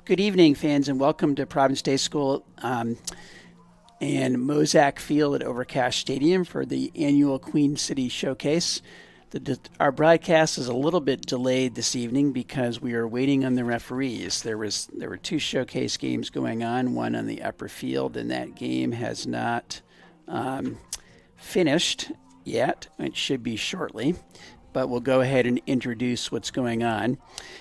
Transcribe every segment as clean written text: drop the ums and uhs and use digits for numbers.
Good evening, fans, and welcome to Providence Day School and Mozak Field at Overcash Stadium for the annual Queen City Showcase. Our broadcast is a little bit delayed this evening because we are waiting on the referees. There were two showcase games going on, one on the upper field, and that game has not finished yet. It should be shortly, but we'll go ahead and introduce what's going on.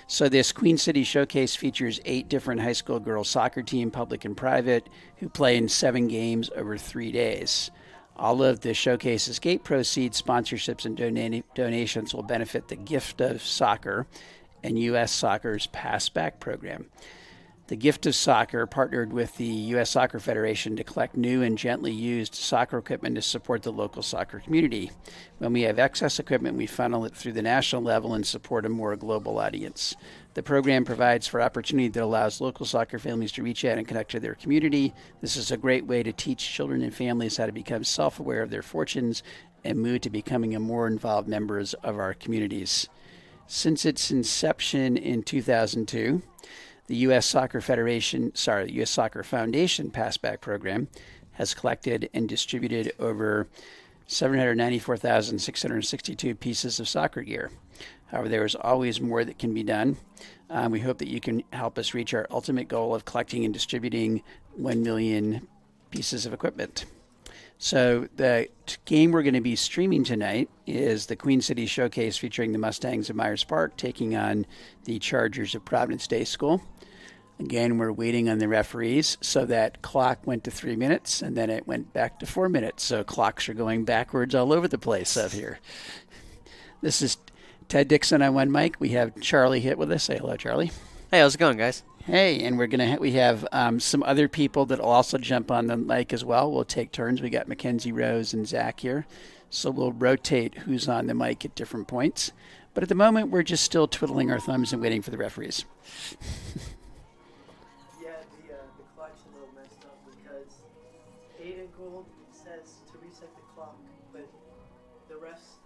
So this Queen City Showcase features 8 different high school girls soccer team, public and private, who play in 7 games over 3 days. All of the showcase's gate proceeds, sponsorships, and donations will benefit the Gift of Soccer and U.S. Soccer's Pass Back program. The Gift of Soccer partnered with the U.S. Soccer Federation to collect new and gently used soccer equipment to support the local soccer community. When we have excess equipment, we funnel it through the national level and support a more global audience. The program provides for opportunity that allows local soccer families to reach out and connect to their community. This is a great way to teach children and families how to become self-aware of their fortunes and move to becoming a more involved members of our communities. Since its inception in 2002, the U.S. Soccer Foundation Passback Program has collected and distributed over 794,662 pieces of soccer gear. However, there is always more that can be done. We hope that you can help us reach our ultimate goal of collecting and distributing 1 million pieces of equipment. So the game we're going to be streaming tonight is the Queen City Showcase featuring the Mustangs of Myers Park taking on the Chargers of Providence Day School. Again, we're waiting on the referees. So that clock went to 3 minutes and then it went back to 4 minutes. So clocks are going backwards all over the place up here. This is Ted Dixon on one mic. We have Charlie Hitt with us. Say hello, Charlie. Hey, how's it going, guys? Hey, and we have some other people that will also jump on the mic as well. We'll take turns. We got Mackenzie Rose and Zach here, so we'll rotate who's on the mic at different points. But at the moment, we're just still twiddling our thumbs and waiting for the referees. Yeah, the clock's a little messed up because Gould says to reset the clock, but the refs,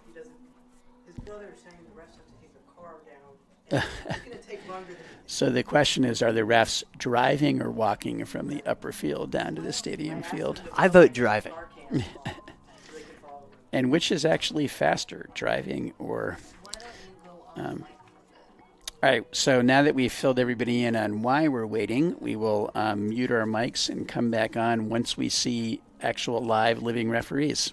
his brother is saying the refs have to take the car down. And it's going to take longer than. So the question is, are the refs driving or walking from the upper field down to the stadium field? I vote driving. And which is actually faster, driving or... all right, so now that we've filled everybody in on why we're waiting, we will mute our mics and come back on once we see actual live living referees.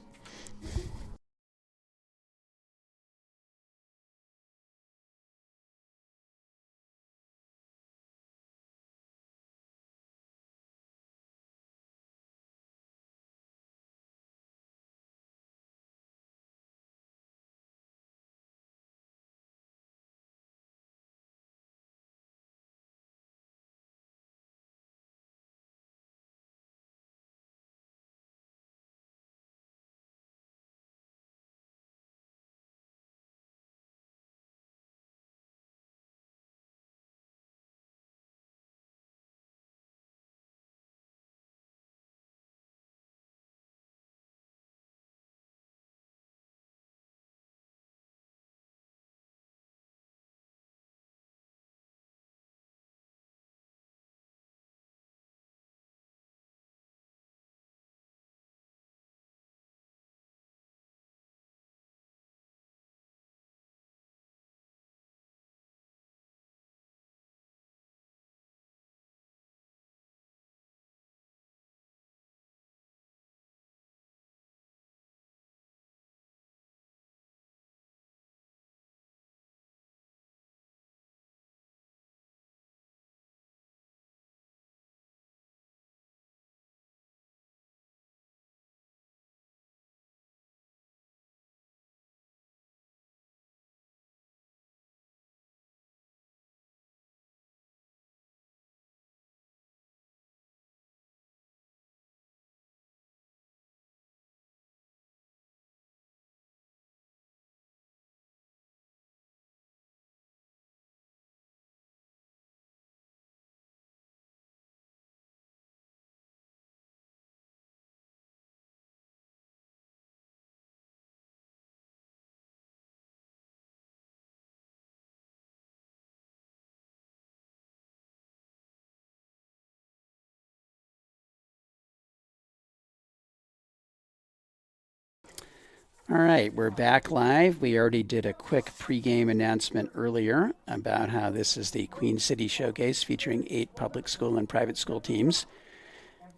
All right, we're back live. We already did a quick pregame announcement earlier about how this is the Queen City Showcase featuring 8 public school and private school teams.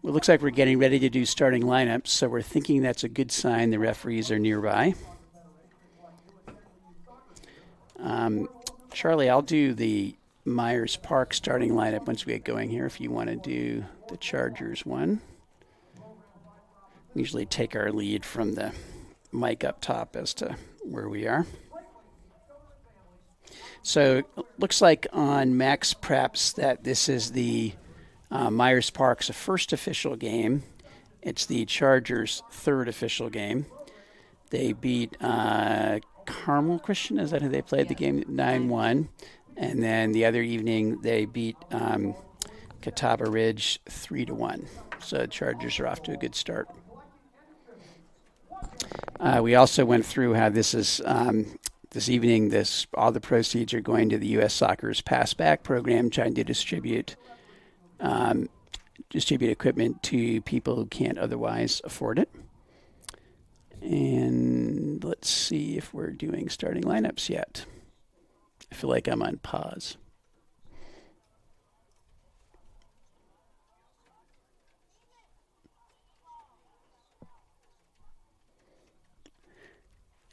It looks like we're getting ready to do starting lineups, so we're thinking that's a good sign the referees are nearby. Charlie, I'll do the Myers Park starting lineup once we get going here if you want to do the Chargers one. We usually take our lead from the mic up top as to where we are. So it looks like on Max Preps that this is the Myers Park's first official game. It's the Chargers' third official game. They beat Carmel Christian, is that who they played the game? 9-1. And then the other evening they beat Catawba Ridge 3-1. So the Chargers are off to a good start. We also went through how this is this evening. All the proceeds are going to the U.S. Soccer's Pass Back program, trying to distribute equipment to people who can't otherwise afford it. And let's see if we're doing starting lineups yet. I feel like I'm on pause.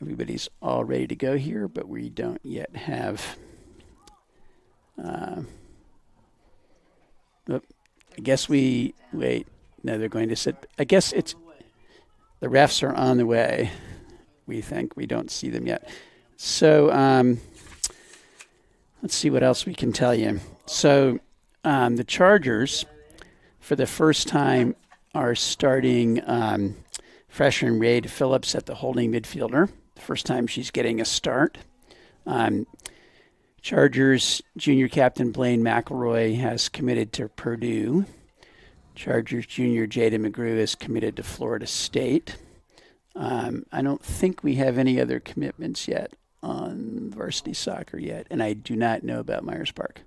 Everybody's all ready to go here, but we don't yet have. I guess we wait. No, they're going to sit. I guess it's the refs are on the way. We think we don't see them yet. So let's see what else we can tell you. So the Chargers, for the first time, are starting freshman Raid Phillips at the holding midfielder. First time she's getting a start. Chargers junior captain Blaine McElroy has committed to Purdue. Chargers junior Jada McGrew is committed to Florida State. I don't think we have any other commitments yet on varsity soccer yet, and I do not know about Myers Park.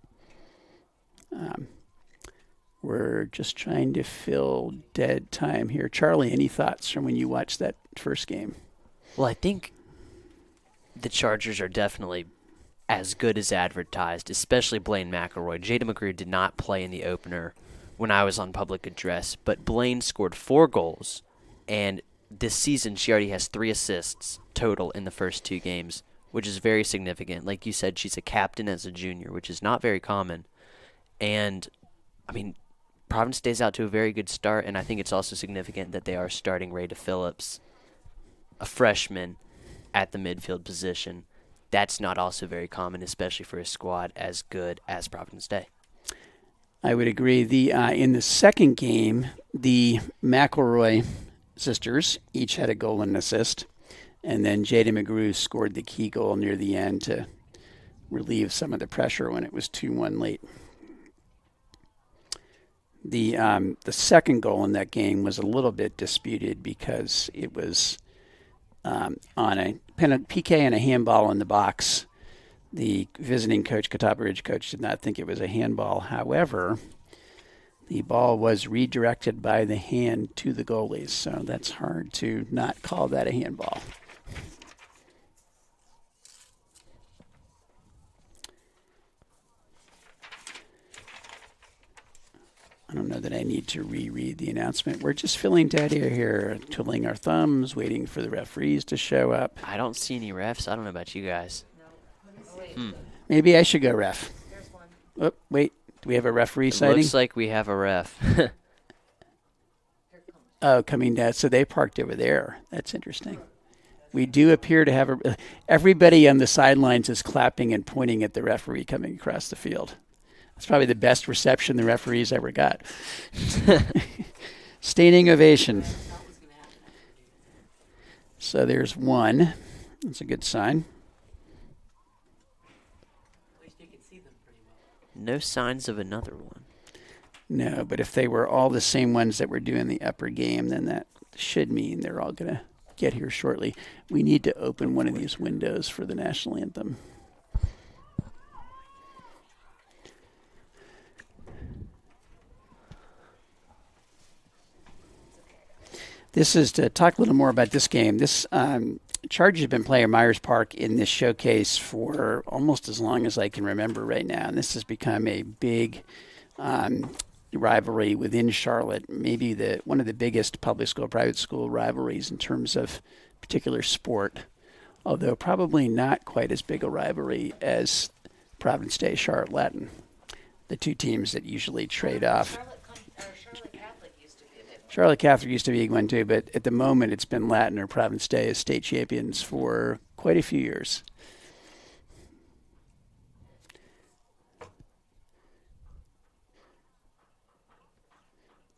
We're just trying to fill dead time here. Charlie, any thoughts from when you watched that first game? Well, I think the Chargers are definitely as good as advertised, especially Blaine McElroy. Jada McGrew did not play in the opener when I was on public address, but Blaine scored 4 goals, and this season she already has 3 assists total in the first 2 games, which is very significant. Like you said, she's a captain as a junior, which is not very common. And, I mean, Providence stays out to a very good start, and I think it's also significant that they are starting Rada Phillips, a freshman, at the midfield position. That's not also very common, especially for a squad as good as Providence Day. I would agree. In the second game, the McElroy sisters each had a goal and an assist, and then Jada McGrew scored the key goal near the end to relieve some of the pressure when it was 2-1 late. The second goal in that game was a little bit disputed because it was on a PK and a handball in the box. The visiting coach, Catawba Ridge coach, did not think it was a handball. However, the ball was redirected by the hand to the goalies, so that's hard to not call that a handball. I don't know that I need to reread the announcement. We're just filling dead air here, twiddling our thumbs, waiting for the referees to show up. I don't see any refs. I don't know about you guys. Maybe I should go ref. There's one. Oh, wait. Do we have a referee It sighting? looks like we have a ref. Oh, coming down. So they parked over there. That's interesting. We do appear to have everybody on the sidelines is clapping and pointing at the referee coming across the field. That's probably the best reception the referees ever got. Standing ovation. So there's one. That's a good sign. At least you can see them pretty well. No signs of another one. No, but if they were all the same ones that were doing the upper game, then that should mean they're all going to get here shortly. We need to open one of these windows for the national anthem. This is to talk a little more about this game. This Chargers have been playing Myers Park in this showcase for almost as long as I can remember right now, and this has become a big rivalry within Charlotte, maybe one of the biggest public school, private school rivalries in terms of particular sport, although probably not quite as big a rivalry as Providence Day, Charlotte Latin, the two teams that usually trade off. Charlotte Catholic used to be one too, but at the moment it's been Latin or Providence Day as state champions for quite a few years.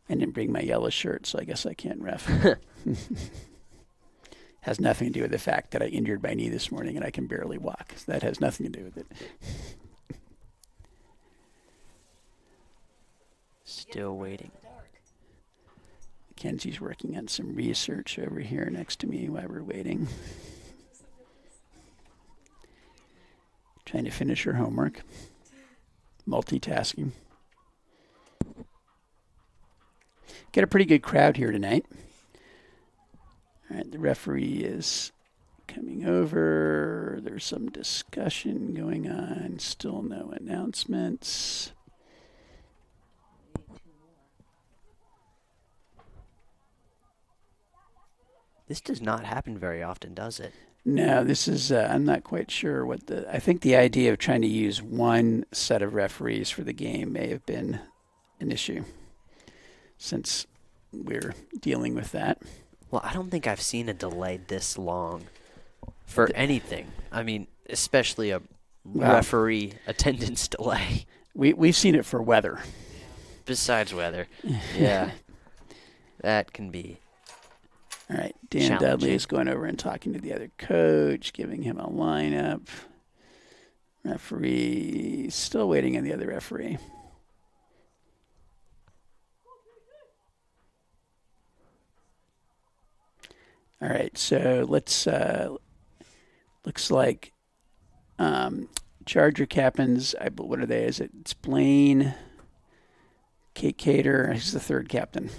I didn't bring my yellow shirt, so I guess I can't ref. Has nothing to do with the fact that I injured my knee this morning and I can barely walk. So that has nothing to do with it. Still waiting. Kenzie's working on some research over here next to me while we're waiting. Trying to finish her homework. Multitasking. Got a pretty good crowd here tonight. All right, the referee is coming over. There's some discussion going on. Still no announcements. This does not happen very often, does it? No, this is, I'm not quite sure I think the idea of trying to use one set of referees for the game may have been an issue since we're dealing with that. Well, I don't think I've seen a delay this long for anything. I mean, especially a referee attendance delay. We've seen it for weather. Besides weather. Yeah. That can be all right, Dan Dudley is going over and talking to the other coach, giving him a lineup. Referee, still waiting on the other referee. All right, so let's, looks like Charger captains, what are they? It's Blaine, Kate Cater, he's the third captain.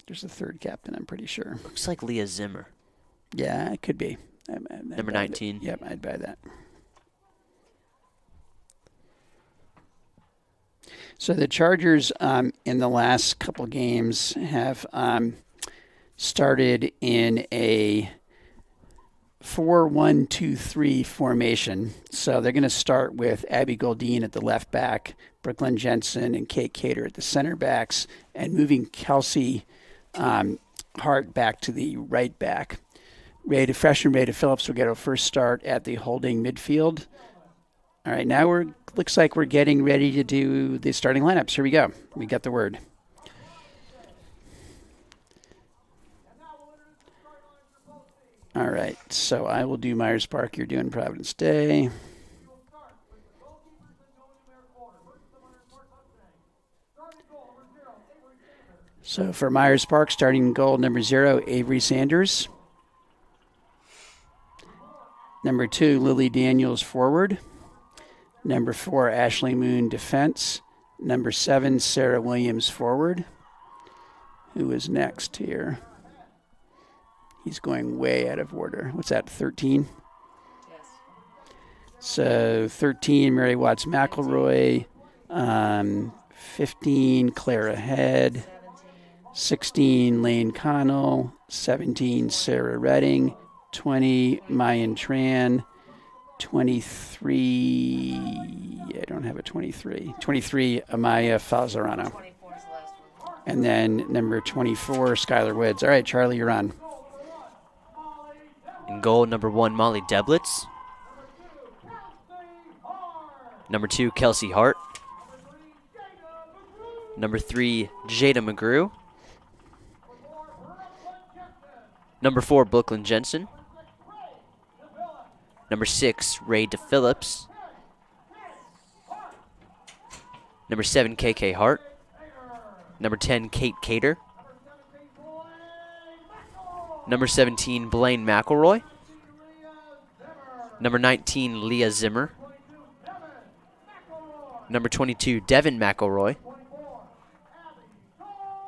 There's a third captain, I'm pretty sure. Looks like Leah Zimmer. Yeah, it could be. Number 19. Yep, I'd buy that. So the Chargers in the last couple games have started in a 4-1-2-3 formation. So they're going to start with Abby Goldine at the left back, Brooklyn Jensen and Kate Cater at the center backs, and moving Kelsey Hart back to the right back. Freshman Rada Phillips will get a first start at the holding midfield. All right, now looks like we're getting ready to do the starting lineups. Here we go. We got the word. All right, so I will do Myers Park. You're doing Providence Day. So for Myers Park, starting goal number 0, Avery Sanders. Number 2, Lily Daniels, forward. Number 4, Ashley Moon, defense. Number 7, Sarah Williams, forward. Who is next here? He's going way out of order. What's that, 13? Yes. So 13, Mary Watts McElroy. 15, Clara Head. 16, Lane Connell. 17, Sarah Redding. 20, Mayan Tran. 23, I don't have a 23. 23, Amaya Falzarano. 24 is the last one. And then number 24, Skylar Woods. All right, Charlie, you're on. In goal, number 1, Molly Deblitz. Number 2, Kelsey Hart. Number 3, Jada McGrew. Number 4, Brooklyn Jensen. Number 6, Ray DePhillips. Number 7, KK Hart. Number 10, Kate Cater. Number 17, Blaine McElroy. Number 19, Leah Zimmer. Number 22, Devin McElroy.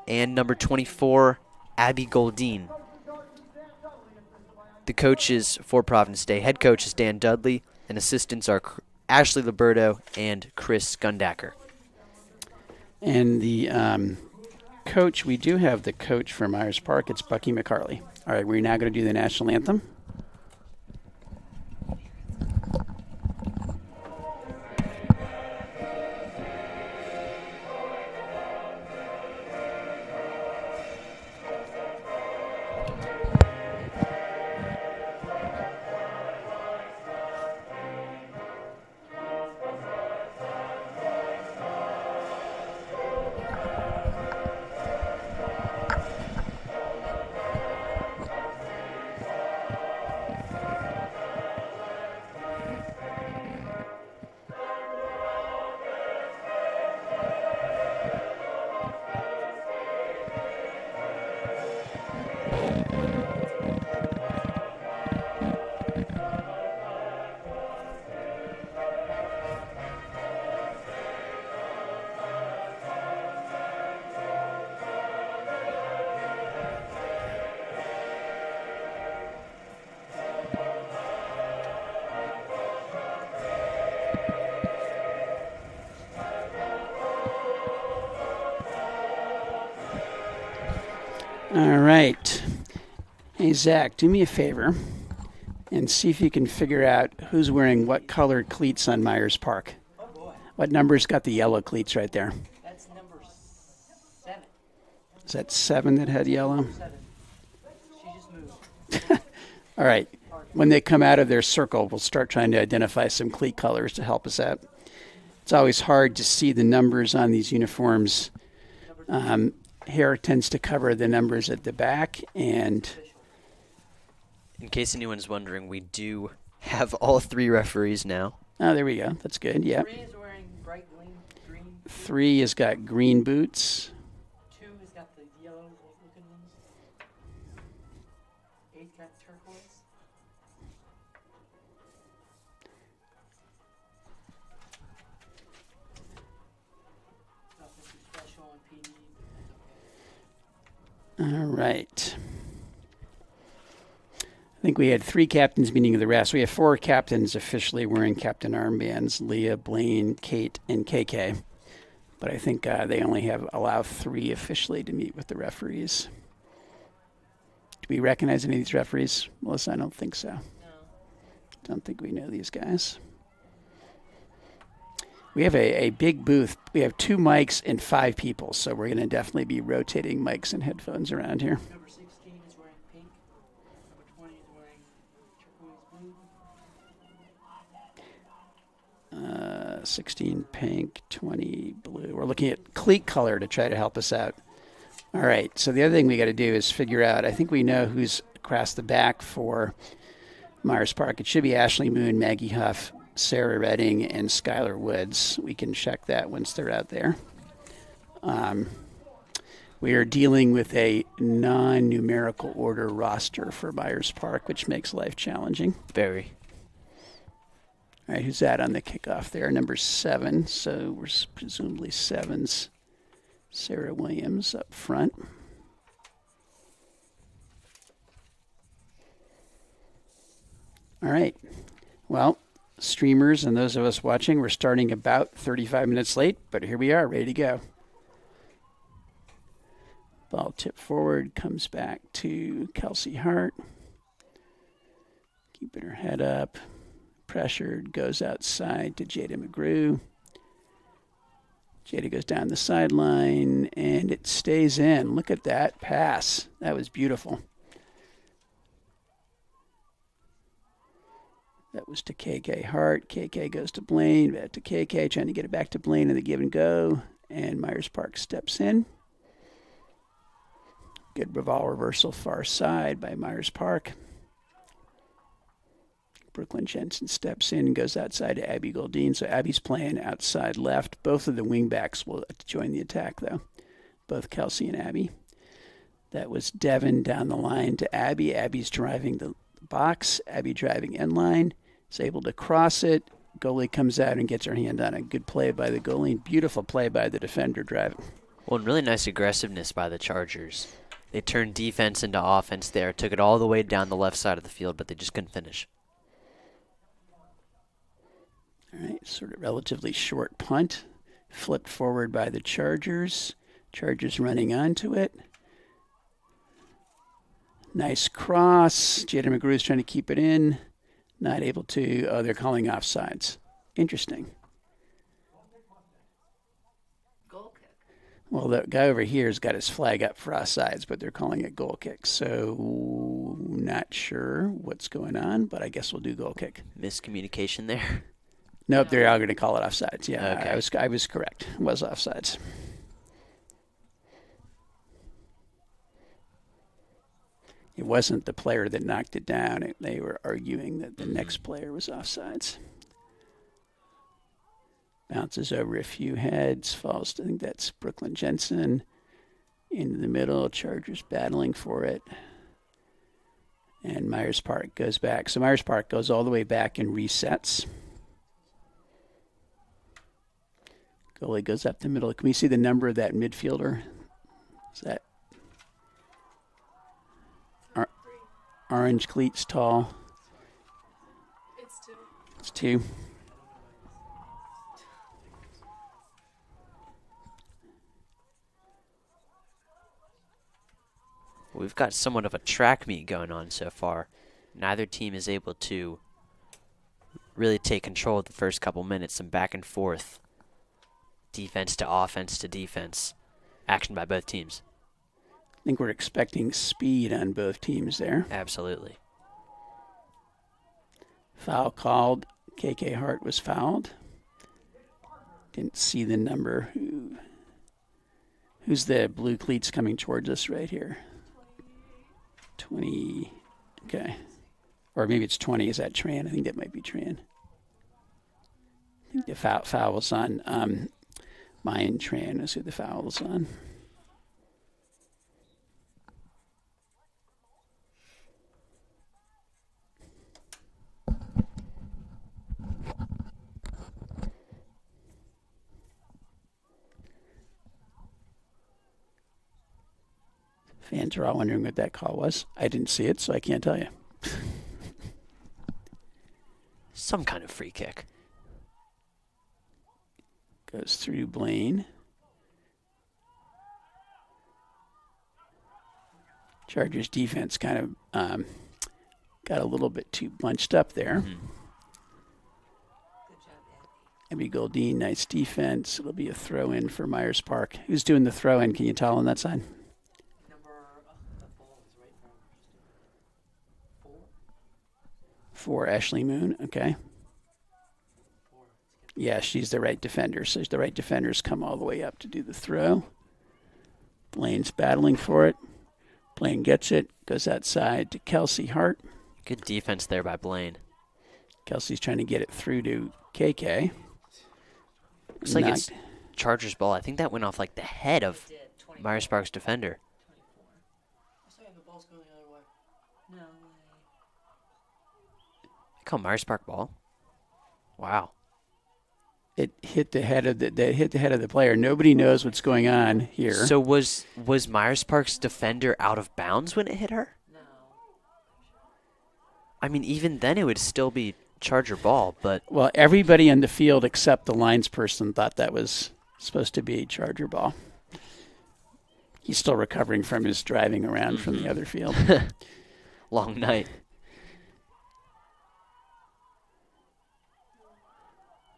And number 24, Abby Gouldine. The coaches for Providence Day, head coach is Dan Dudley, and assistants are Ashley Liberto and Chris Gundacker. And the coach, we do have the coach for Myers Park. It's Bucky McCarley. All right, we're now going to do the national anthem. All right. Hey, Zach, do me a favor and see if you can figure out who's wearing what colored cleats on Myers Park. Oh boy, What number's got the yellow cleats right there? that's number 7. Is that 7 that had yellow? 7. She just moved. All right. When they come out of their circle, we'll start trying to identify some cleat colors to help us out. It's always hard to see the numbers on these uniforms. Hair tends to cover the numbers at the back, and In case anyone's wondering, we do have all 3 referees now. oh, there we go. That's good. Yeah. 3 is wearing bright green. 3 has got green boots. 2 has got the yellow looking ones. 8 got turquoise. Nothing too special on PD. All right. I think we had 3 captains, meaning the rest. We have 4 captains officially wearing captain armbands: Leah, Blaine, Kate, and KK. But I think they only allow 3 officially to meet with the referees. Do we recognize any of these referees, Melissa? I don't think so. No. Don't think we know these guys. We have a big booth. We have 2 mics and 5 people, so we're going to definitely be rotating mics and headphones around here. Number 16 is wearing pink. Number 20 is wearing turquoise blue. 16 pink, 20 blue. We're looking at cleat color to try to help us out. All right, so the other thing we got to do is figure out, I think we know who's across the back for Myers Park. It should be Ashley Moon, Maggie Huff, Sarah Redding, and Skylar Woods. We can check that once they're out there. We are dealing with a non-numerical order roster for Myers Park, which makes life challenging. Very. All right, who's that on the kickoff there? Number 7, so we're presumably 7's Sarah Williams up front. All right, well, streamers and those of us watching, we're starting about 35 minutes late, but here we are, ready to go. Ball tipped forward, comes back to Kelsey Hart. Keeping her head up. Pressured, goes outside to Jada McGrew. Jada goes down the sideline, and it stays in. Look at that pass. That was beautiful. That was to KK Hart. KK goes to Blaine, back to KK, trying to get it back to Blaine in the give and go. And Myers Park steps in. Good ball reversal far side by Myers Park. Brooklyn Jensen steps in and goes outside to Abby Gouldine. So Abby's playing outside left. Both of the wingbacks will join the attack, though. Both Kelsey and Abby. That was Devin down the line to Abby. Abby's driving the box. Abby driving end line. Is able to cross it. Goalie comes out and gets her hand on it. Good play by the goalie. Beautiful play by the defender driving. Well, and really nice aggressiveness by the Chargers. They turned defense into offense there, took it all the way down the left side of the field, but they just couldn't finish. All right, sort of relatively short punt. Flipped forward by the Chargers. Chargers running onto it. Nice cross. Jaden McGrew's trying to keep it in. Not able to. Oh, they're calling offsides. Interesting. Goal kick. Well, the guy over here has got his flag up for offsides, but they're calling it goal kick. So, not sure what's going on, but I guess we'll do goal kick. Miscommunication there. Nope, they're all going to call it offsides. Yeah, Okay. I was correct. It was offsides. It wasn't the player that knocked it down. They were arguing that the next player was offsides. Bounces over a few heads, falls to, I think that's Brooklyn Jensen. Into the middle, Chargers battling for it. And Myers Park goes back. So Myers Park goes all the way back and resets. Goalie goes up the middle. Can we see the number of that midfielder? Is that orange cleats tall? It's 2. It's 2. We've got somewhat of a track meet going on so far. Neither team is able to really take control of the first couple minutes, and back and forth. Defense to offense to defense. Action by both teams. I think we're expecting speed on both teams there. Absolutely. Foul called. KK Hart was fouled. Didn't see the number. Who's the blue cleats coming towards us right here? 20. Okay. Or maybe it's 20. Is that Tran? I think that might be Tran. I think the foul was on Mayan Tran is who the foul was on. Fans are all wondering what that call was. I didn't see it, so I can't tell you. Some kind of free kick. Goes through Blaine. Chargers defense kind of got a little bit too bunched up there. Mm-hmm. Good job, Abby. Abby Goldine, nice defense. It'll be a throw in for Myers Park. Who's doing the throw in? Can you tell on that side? That ball is right in front of us. 4, Ashley Moon. Okay. 4. Yeah, she's the right defender. So the right defenders come all the way up to do the throw. Blaine's battling for it. Blaine gets it, goes outside to Kelsey Hart. Good defense there by Blaine. Kelsey's trying to get it through to KK. Looks like it's Chargers ball. I think that went off like the head of Did 24. Myers Park's defender. 24. I'm saying the ball's going the other way. No way. They call Myers Park ball. Wow. It hit the head of the player. Nobody knows what's going on here. So was Myers Park's defender out of bounds when it hit her? No. I mean, even then it would still be Charger ball, but Well, everybody on the field except the linesperson thought that was supposed to be a Charger ball. He's still recovering from his driving around from the other field. long night.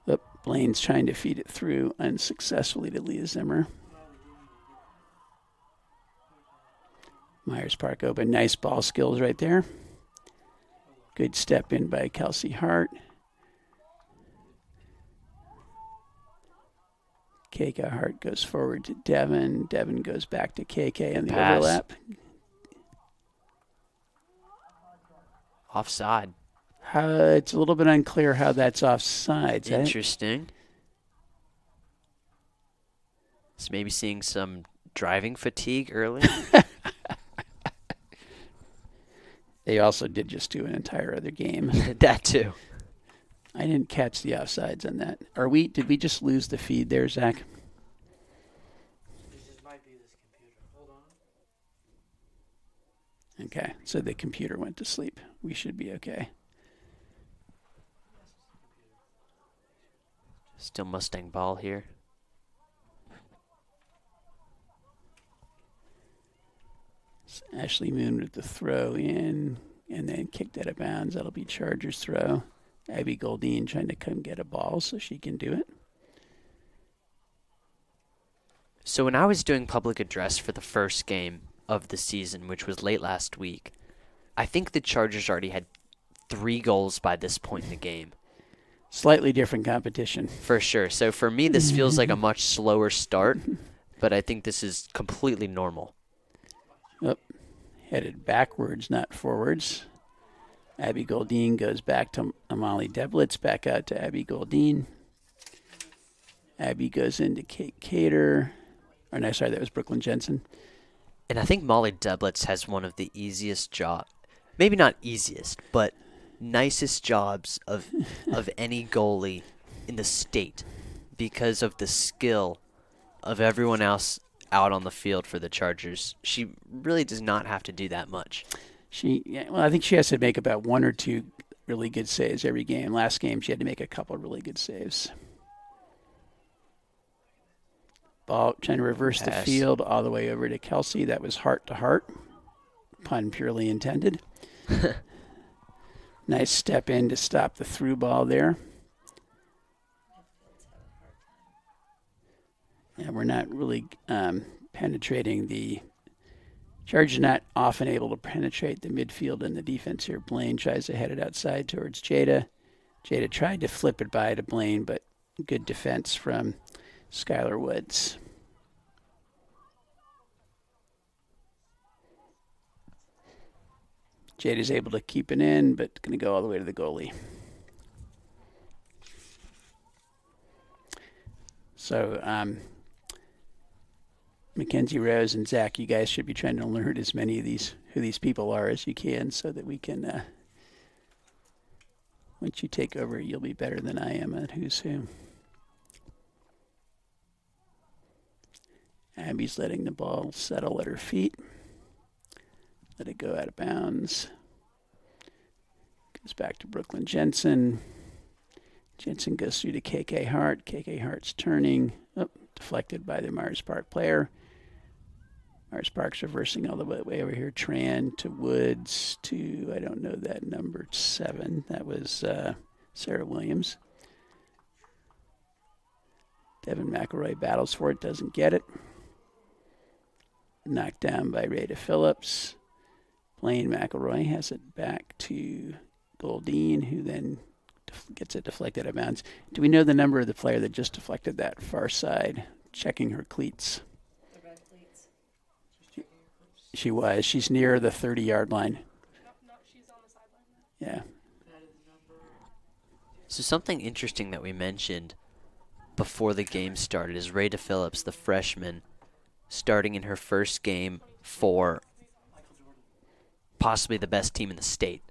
But Blaine's trying to feed it through unsuccessfully to Leah Zimmer. Myers Park open. Nice ball skills right there. Good step in by Kelsey Hart. KK Hart goes forward to Devin. Devin goes back to KK on the Pass. overlap. Offside. It's a little bit unclear how that's offsides. Interesting. So maybe seeing some driving fatigue early. They also did just do an entire other game. That too. I didn't catch the offsides on that. Did we just lose the feed there, Zach? This just might be this computer. Hold on. Okay, so the computer went to sleep. We should be okay. Still Mustang ball here. So Ashley Moon with the throw in and then kicked out of bounds. That'll be Chargers throw. Abby Goldine trying to come get a ball so she can do it. So when I was doing public address for the first game of the season, which was late last week, I think the Chargers already had 3 goals by this point in the game. Slightly different competition. For sure. So for me, this feels like a much slower start, but I think this is completely normal. Headed backwards, not forwards. Abby Goldine goes back to Amali Deblitz, back out to Abby Goldine. Abby goes into Kate Cater. Or no, sorry, that was Brooklyn Jensen. And I think Molly Deblitz has one of the easiest jobs, maybe not easiest, but nicest jobs of any goalie in the state because of the skill of everyone else out on the field for the Chargers. She really does not have to do that much. I think she has to make about 1 or 2 really good saves every game. Last game, she had to make a couple of really good saves. Ball trying to reverse the field all the way over to Kelsey. That was heart to heart. Pun purely intended. Nice step in to stop the through ball there. Yeah, we're not really penetrating the Chargers, not often able to penetrate the midfield and the defense here. Blaine tries to head it outside towards Jada. Jada tried to flip it by to Blaine, but good defense from Skylar Woods. Jada's able to keep it in, but going to go all the way to the goalie. So, Mackenzie Rose and Zach, you guys should be trying to learn as many of who these people are as you can so that we can, once you take over, you'll be better than I am at who's who. Abby's letting the ball settle at her feet. Let it go out of bounds. Goes back to Brooklyn Jensen. Jensen goes through to KK Hart. KK Hart's turning. Oh, deflected by the Myers Park player. Myers Park's reversing all the way over here. Tran to Woods to, I don't know that number, 7. That was Sarah Williams. Devin McElroy battles for it, doesn't get it. Knocked down by Rada Phillips. Blaine McElroy has it back to Goldine, who then gets it deflected out of bounds. Do we know the number of the player that just deflected that far side, checking her cleats? The red cleats. She was. She's near the 30-yard line. No, she's on the sideline. Yeah. So something interesting that we mentioned before the game started is Rada Phillips, the freshman, starting in her first game for possibly the best team in the state.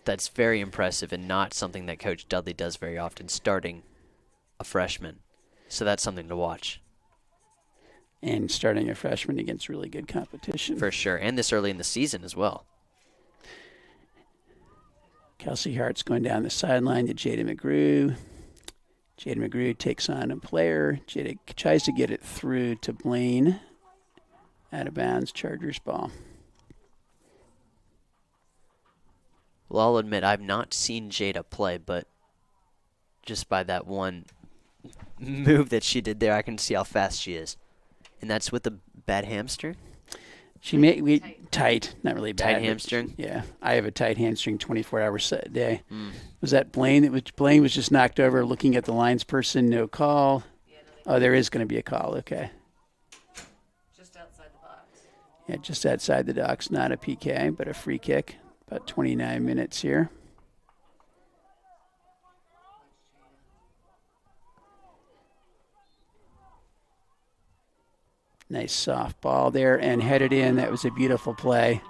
That's very impressive and not something that Coach Dudley does very often, starting a freshman. So that's something to watch. And starting a freshman against really good competition. For sure, and this early in the season as well. Kelsey Hart's going down the sideline to Jada McGrew. Jada McGrew takes on a player. Jada tries to get it through to Blaine. Out of bounds, Chargers ball. Well, I'll admit I've not seen Jada play, but just by that one move that she did there, I can see how fast she is. And that's with a bad hamstring? Tight, not really bad. Tight hamstring? Yeah, I have a tight hamstring 24 hours a day. Was that Blaine? Blaine was just knocked over looking at the lines person, no call. Oh, there is going to be a call, okay. Just outside the box. Yeah, just outside the docks, not a PK, but a free kick. About 29 minutes here. Nice soft ball there and headed in. That was a beautiful play.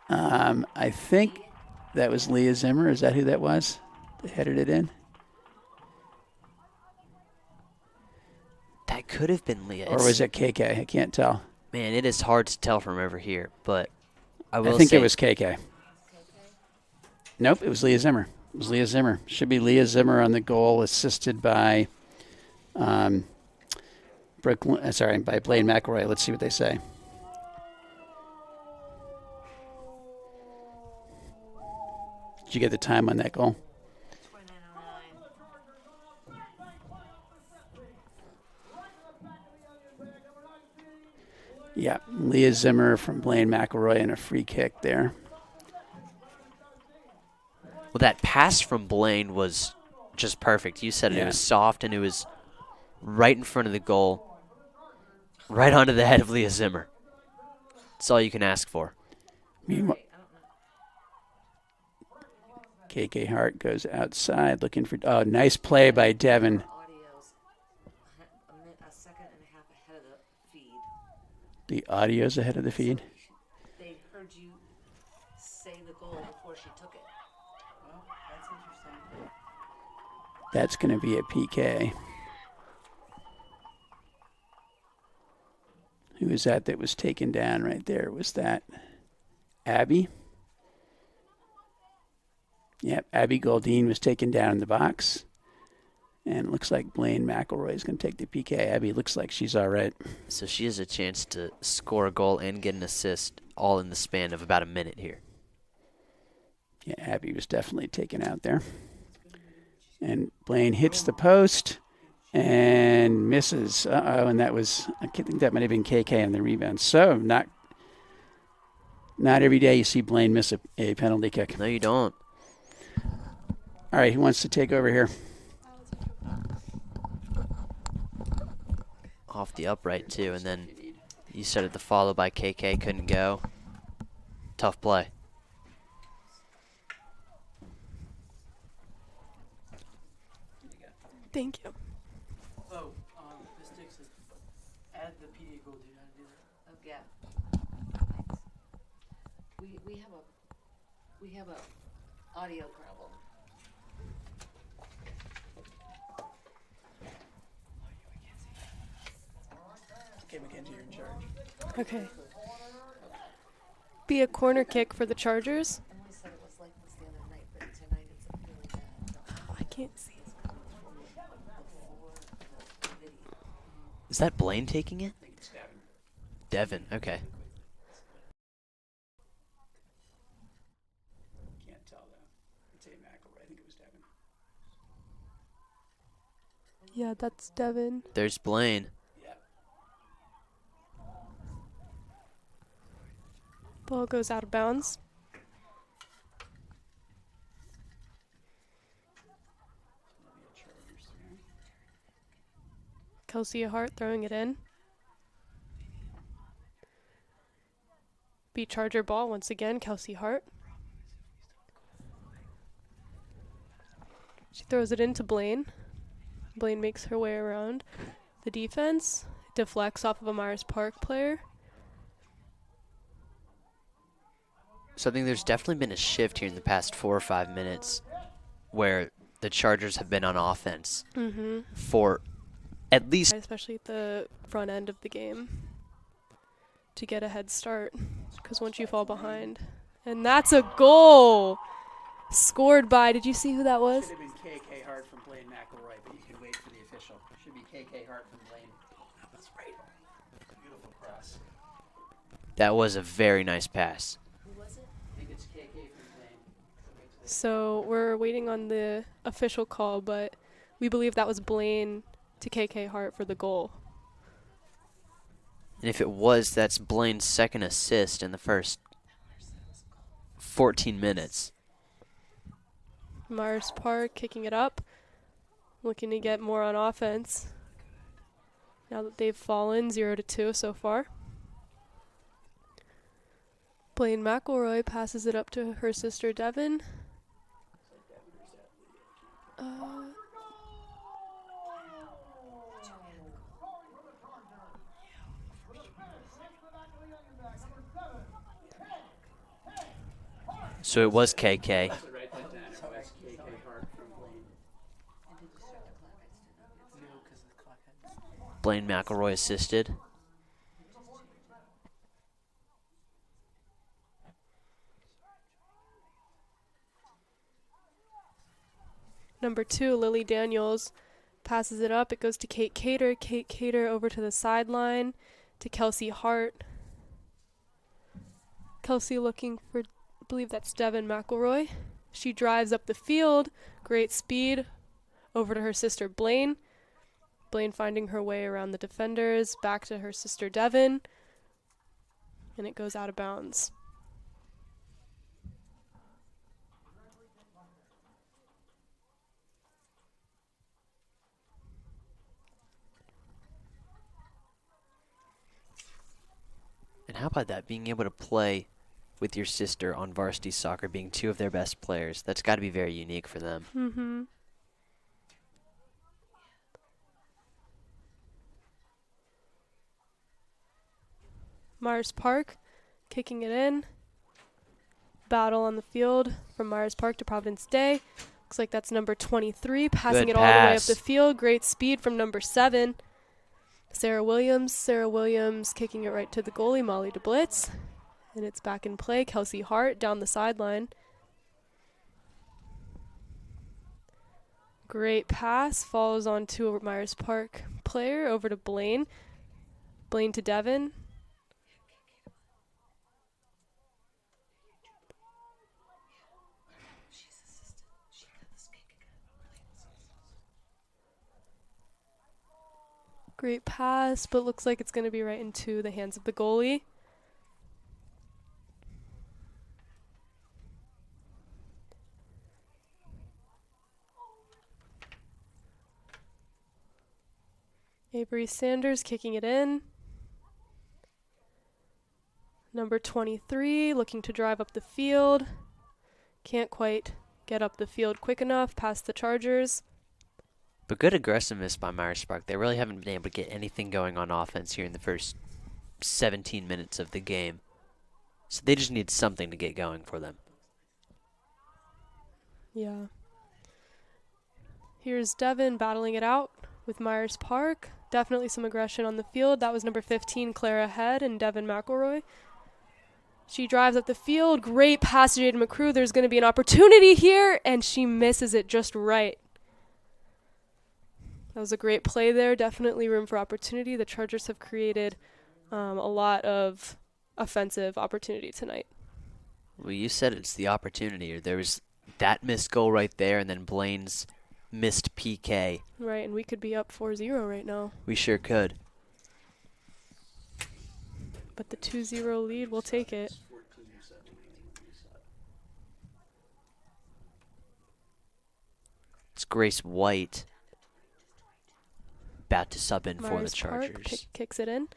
I think that was Leah Zimmer. Is that who that was that headed it in? That could have been Leah. Or was it KK? I can't tell. Man, it is hard to tell from over here, but I will I think say it was KK. Nope, it was Leah Zimmer. It was Leah Zimmer. Should be Leah Zimmer on the goal, assisted by by Blaine McElroy. Let's see what they say. Did you get the time on that goal? 29:09. Yeah, Leah Zimmer from Blaine McElroy and a free kick there. well, that pass from Blaine was just perfect. You said it. Yeah. It was soft, and it was right in front of the goal, right onto the head of Leah Zimmer. That's all you can ask for. Meanwhile, KK Hart goes outside looking for. Oh, nice play by Devin. Audio's a second and a half ahead of the feed. The audio's ahead of the feed. They heard you say the goal before she took it. Well, that's interesting. That's going to be a PK. Who was that was taken down right there? Was that Abby? Yep, Abby Goldine was taken down in the box. And it looks like Blaine McElroy is going to take the PK. Abby looks like she's all right. So she has a chance to score a goal and get an assist all in the span of about a minute here. Yeah, Abby was definitely taken out there. And Blaine hits the post and misses. And that was, I think that might have been KK on the rebound. So not every day you see Blaine miss a penalty kick. No, you don't. All right, who wants to take over here? Off the upright, too, and then you said it, the follow by KK couldn't go. Tough play. Thank you. Oh, Ms. Dixon, add the PD Gould. Do you know how to do that? Oh, yeah. We have a audio problem. Okay, Mackenzie, you're in charge. Okay. Be a corner kick for the Chargers. Emily said it was like this the other night, but tonight it's really bad. I can't see. Is that Blaine taking it? I think it's Devin. Devin, okay. Can't tell though. It's a McElroy. I think it was Devin. Yeah, that's Devin. There's Blaine. Yeah. Ball goes out of bounds. Kelsey Hart throwing it in. Beat Charger ball once again, Kelsey Hart. She throws it into Blaine. Blaine makes her way around the defense. Deflects off of a Myers Park player. So I think there's definitely been a shift here in the past 4 or 5 minutes where the Chargers have been on offense for at least. Especially at the front end of the game to get a head start, because once you fall behind. And that's a goal scored by, did you see who that was? Should have been KK Hart from Blaine McElroy, but you can wait for the official. Should be KK Hart from Blaine. That's right. Beautiful cross. That was a very nice pass. I think it's KK from Blaine. So we're waiting on the official call, but we believe that was Blaine to KK Hart for the goal. And if it was, that's Blaine's second assist in the first 14 minutes. Myers Park kicking it up, looking to get more on offense. Now that they've fallen 0-2 so far. Blaine McElroy passes it up to her sister Devin. So it was KK. No, because the clock had. Blaine McElroy assisted. Number 2, Lily Daniels, passes it up. It goes to Kate Cater. Kate Cater over to the sideline to Kelsey Hart. Kelsey looking for, I believe that's Devin McElroy. She drives up the field, great speed, over to her sister Blaine. Blaine finding her way around the defenders, back to her sister Devin, and it goes out of bounds. And how about that, being able to play with your sister on varsity soccer, being 2 of their best players? That's got to be very unique for them. Mm-hmm. Myers Park kicking it in. Battle on the field from Myers Park to Providence Day. Looks like that's number 23, passing Good it all the way up pass. the field. Great speed from number 7. Sarah Williams. Sarah Williams kicking it right to the goalie, Molly DeBlitz. And it's back in play. Kelsey Hart down the sideline. Great pass. Falls on to a Myers Park player over to Blaine. Blaine to Devin. Great pass, but looks like it's going to be right into the hands of the goalie. Avery Sanders kicking it in. Number 23 looking to drive up the field. Can't quite get up the field quick enough past the Chargers. But good aggressiveness by Myers Park. They really haven't been able to get anything going on offense here in the first 17 minutes of the game. So they just need something to get going for them. Yeah. Here's Devin battling it out with Myers Park. Definitely some aggression on the field. That was number 15, Clara Head, and Devin McElroy. She drives up the field. Great pass to Jada McCrew. There's going to be an opportunity here, and she misses it just right. That was a great play there. Definitely room for opportunity. The Chargers have created a lot of offensive opportunity tonight. Well, you said it's the opportunity. There was that missed goal right there, and then Blaine's missed PK. Right, and we could be up 4-0 right now. We sure could. But the 2-0 lead, we'll take it. It's Grace White about to sub in for the Myers Park Chargers. kicks it in.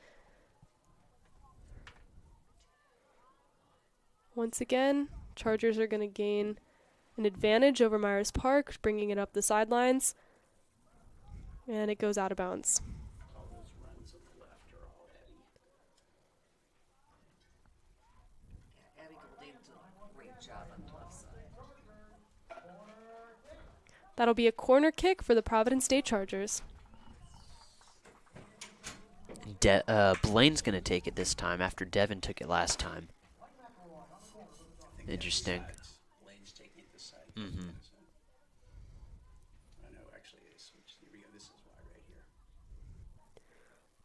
Once again, Chargers are going to gain an advantage over Myers Park, bringing it up the sidelines. And it goes out of bounds. Abby Gould did a great job on the left side. That'll be a corner kick for the Providence Day Chargers. Blaine's going to take it this time after Devin took it last time. Interesting. Blaine's taking it this side. Mm-hmm. I know, actually, they switched. Here we go. This is why right here.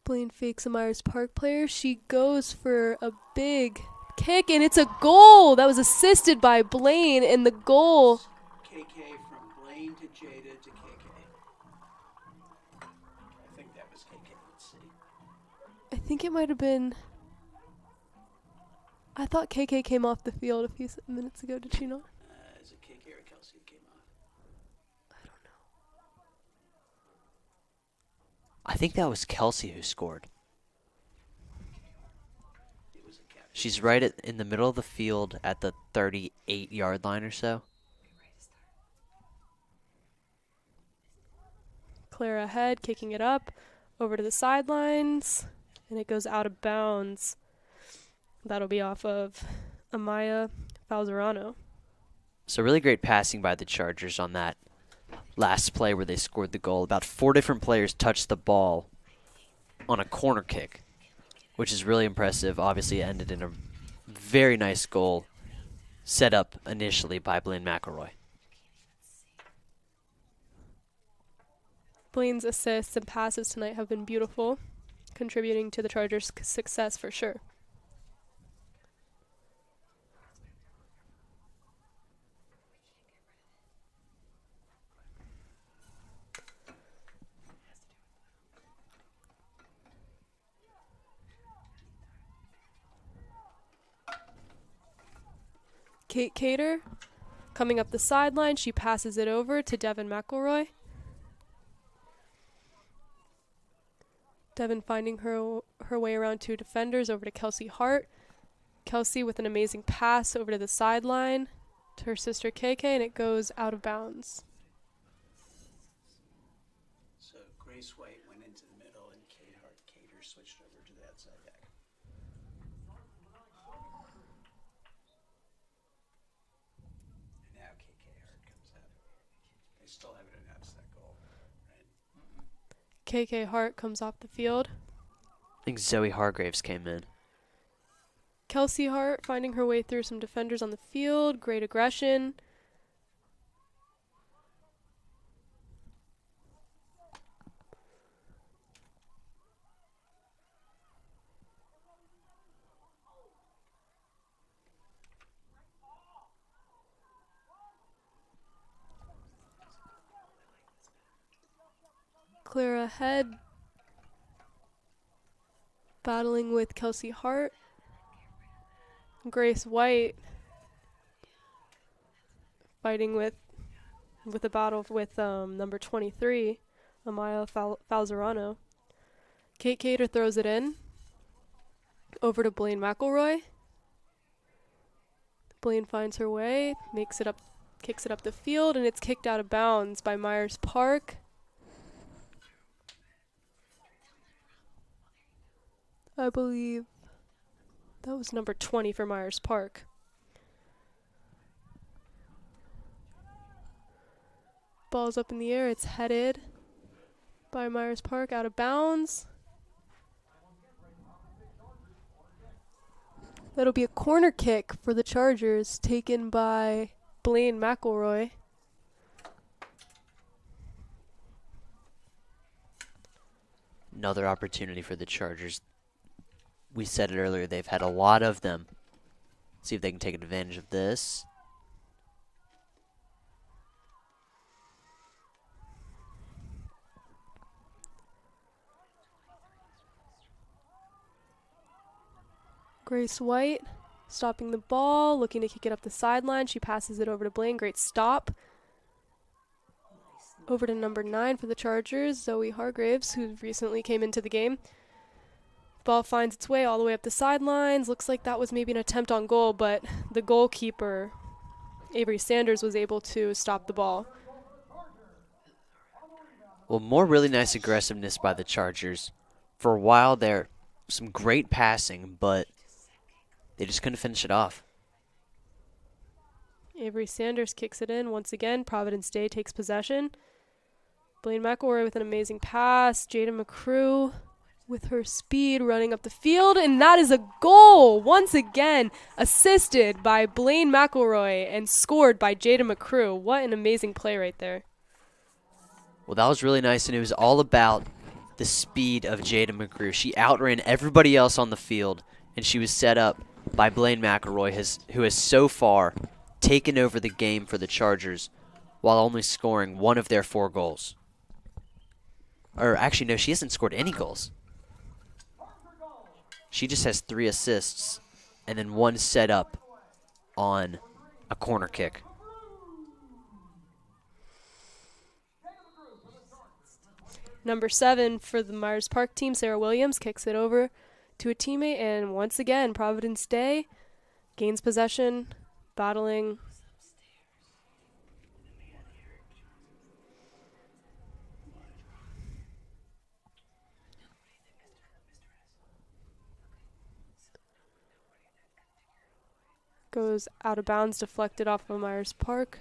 Blaine fakes a Myers Park player. She goes for a big kick, and it's a goal. That was assisted by Blaine, and the goal. KK from Blaine to Jada to KK. I think that was KK. Let's see. I think it might have been. I thought KK came off the field a few minutes ago. Did she not? Is it KK or Kelsey who came off? I don't know. I think that was Kelsey who scored. It was a captain. She's right in the middle of the field at the 38-yard line or so. Clara Head kicking it up over to the sidelines, and it goes out of bounds. That'll be off of Amaya Falzerano. So really great passing by the Chargers on that last play where they scored the goal. About 4 different players touched the ball on a corner kick, which is really impressive. Obviously, it ended in a very nice goal set up initially by Blaine McElroy. Blaine's assists and passes tonight have been beautiful, contributing to the Chargers' success for sure. Kate Cater coming up the sideline. She passes it over to Devin McElroy. Devin finding her way around two defenders over to Kelsey Hart. Kelsey with an amazing pass over to the sideline to her sister KK, and it goes out of bounds. So Grace White went into the middle and Kate Hart Cater switched over to the outside back. And now KK Hart comes out. They still haven't announced that goal, right? KK Hart comes off the field. I think Zoe Hargraves came in. Kelsey Hart finding her way through some defenders on the field. Great aggression. Clear ahead. Battling with Kelsey Hart. Grace White fighting with a battle with number 23, Amaya Falzerano. Kate Cater throws it in over to Blaine McElroy. Blaine finds her way, kicks it up the field, and it's kicked out of bounds by Myers Park. I believe that was number 20 for Myers Park. Ball's up in the air. It's headed by Myers Park out of bounds. That'll be a corner kick for the Chargers, taken by Blaine McElroy. Another opportunity for the Chargers. We said it earlier, they've had a lot of them. See if they can take advantage of this. Grace White stopping the ball, looking to kick it up the sideline. She passes it over to Blaine. Great stop. Over to number 9 for the Chargers, Zoe Hargraves, who recently came into the game. Ball finds its way all the way up the sidelines. Looks like that was maybe an attempt on goal, but the goalkeeper, Avery Sanders, was able to stop the ball. Well, more really nice aggressiveness by the Chargers. For a while there, some great passing, but they just couldn't finish it off. Avery Sanders kicks it in once again. Providence Day takes possession. Blaine McElroy with an amazing pass. Jada McCrew with her speed running up the field, and that is a goal once again, assisted by Blaine McElroy and scored by Jada McCrew. What an amazing play right there. Well, that was really nice, and it was all about the speed of Jada McCrew. She outran everybody else on the field, and she was set up by Blaine McElroy, who has so far taken over the game for the Chargers while only scoring one of their 4 goals. Or actually, no, she hasn't scored any goals. She just has 3 assists and then 1 set up on a corner kick. Number 7 for the Myers Park team, Sarah Williams, kicks it over to a teammate, and once again, Providence Day gains possession, battling. Goes out of bounds, deflected off of Myers Park.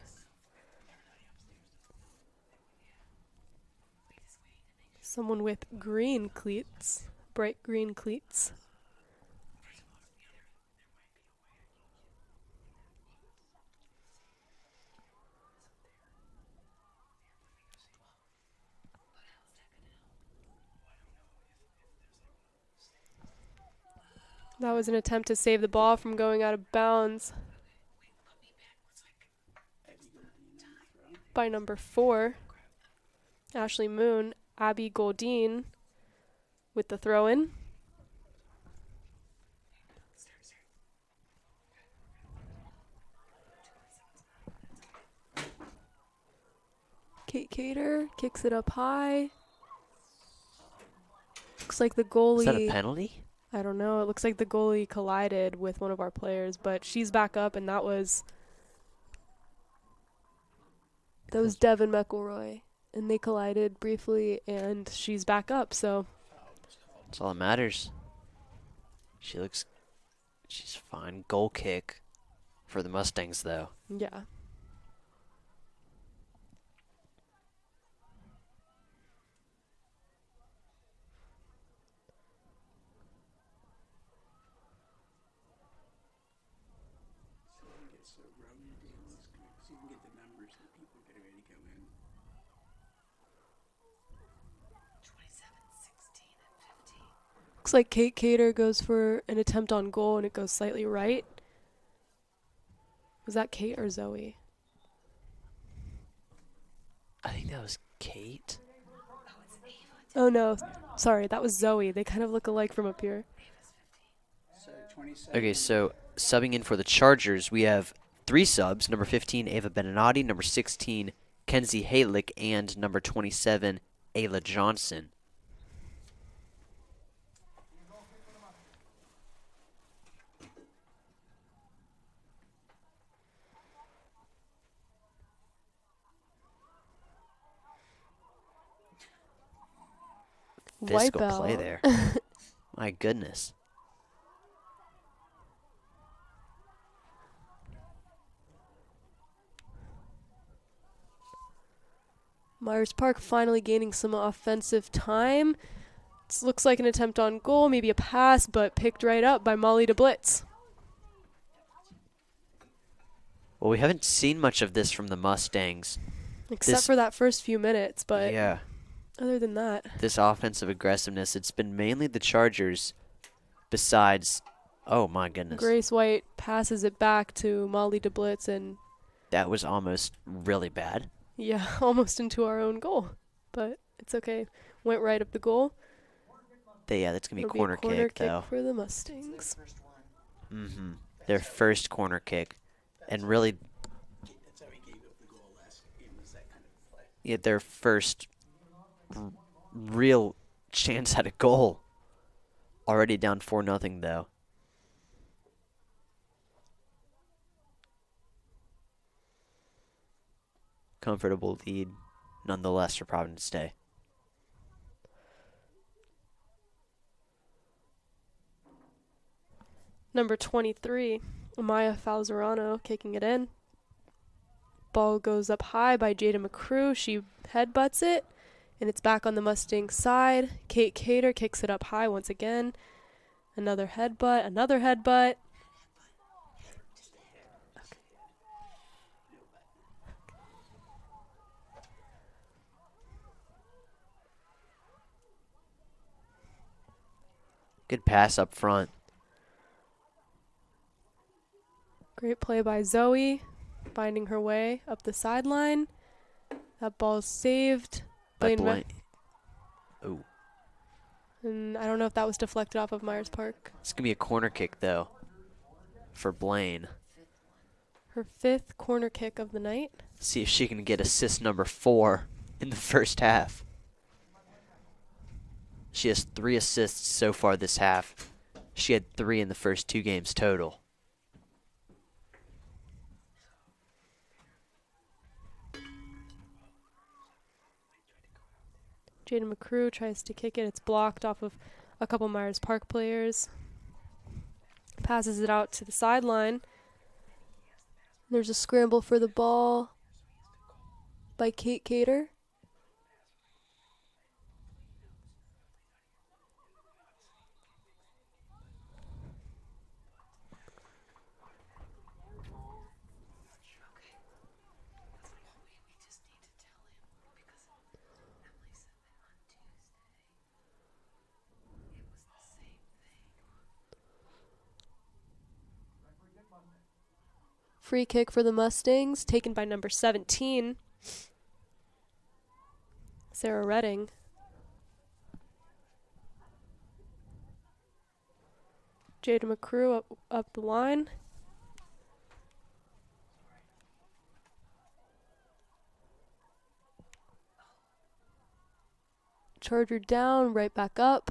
Someone with green cleats, bright green cleats. That was an attempt to save the ball from going out of bounds by number 4, Ashley Moon. Abby Goldine with the throw-in. Kate Cater kicks it up high. Looks like the goalie... Is that a penalty? I don't know. It looks like the goalie collided with one of our players, but she's back up, and that was Devin McElroy. And they collided briefly, and she's back up, so... That's all that matters. She's fine. Goal kick for the Mustangs, though. Yeah. Looks like Kate Cater goes for an attempt on goal, and it goes slightly right. Was that Kate or Zoe? I think that was Kate. Oh, no. Sorry, that was Zoe. They kind of look alike from up here. Okay, so subbing in for the Chargers, we have 3 subs. Number 15, Ava Beninati. Number 16, Kenzie Halick. And number 27, Ayla Johnson. Physical Wipeout. play there. My goodness. Myers Park finally gaining some offensive time. This looks like an attempt on goal, maybe a pass, but picked right up by Molly DeBlitz. Well, we haven't seen much of this from the Mustangs. Except for that first few minutes, but yeah. Other than that. This offensive aggressiveness, it's been mainly the Chargers besides, oh my goodness. Grace White passes it back to Molly DeBlitz, and that was almost really bad. Yeah, almost into our own goal, but it's okay. Went right up the goal. That's going to be a corner kick, though. For the Mustangs. Mm-hmm. Their first corner kick. And really, their first real chance at a goal. Already down 4-0 though. Comfortable lead nonetheless for Providence Day. Number 23, Amaya Falzerano kicking it in. Ball goes up high by Jada McCrew. She headbutts it, and it's back on the Mustang side. Kate Cater kicks it up high once again. Another headbutt. Good pass up front. Great play by Zoe, finding her way up the sideline. That ball's saved. Oh. And I don't know if that was deflected off of Myers Park. It's going to be a corner kick, though, for Blaine. Her 5th corner kick of the night. See if she can get assist number 4 in the first half. She has 3 assists so far this half. She had 3 in the first 2 games total. Jada McCrew tries to kick it. It's blocked off of a couple Myers Park players. Passes it out to the sideline. There's a scramble for the ball by Kate Cater. Free kick for the Mustangs, taken by number 17, Sarah Redding. Jada McCrew up the line. Charger down, right back up.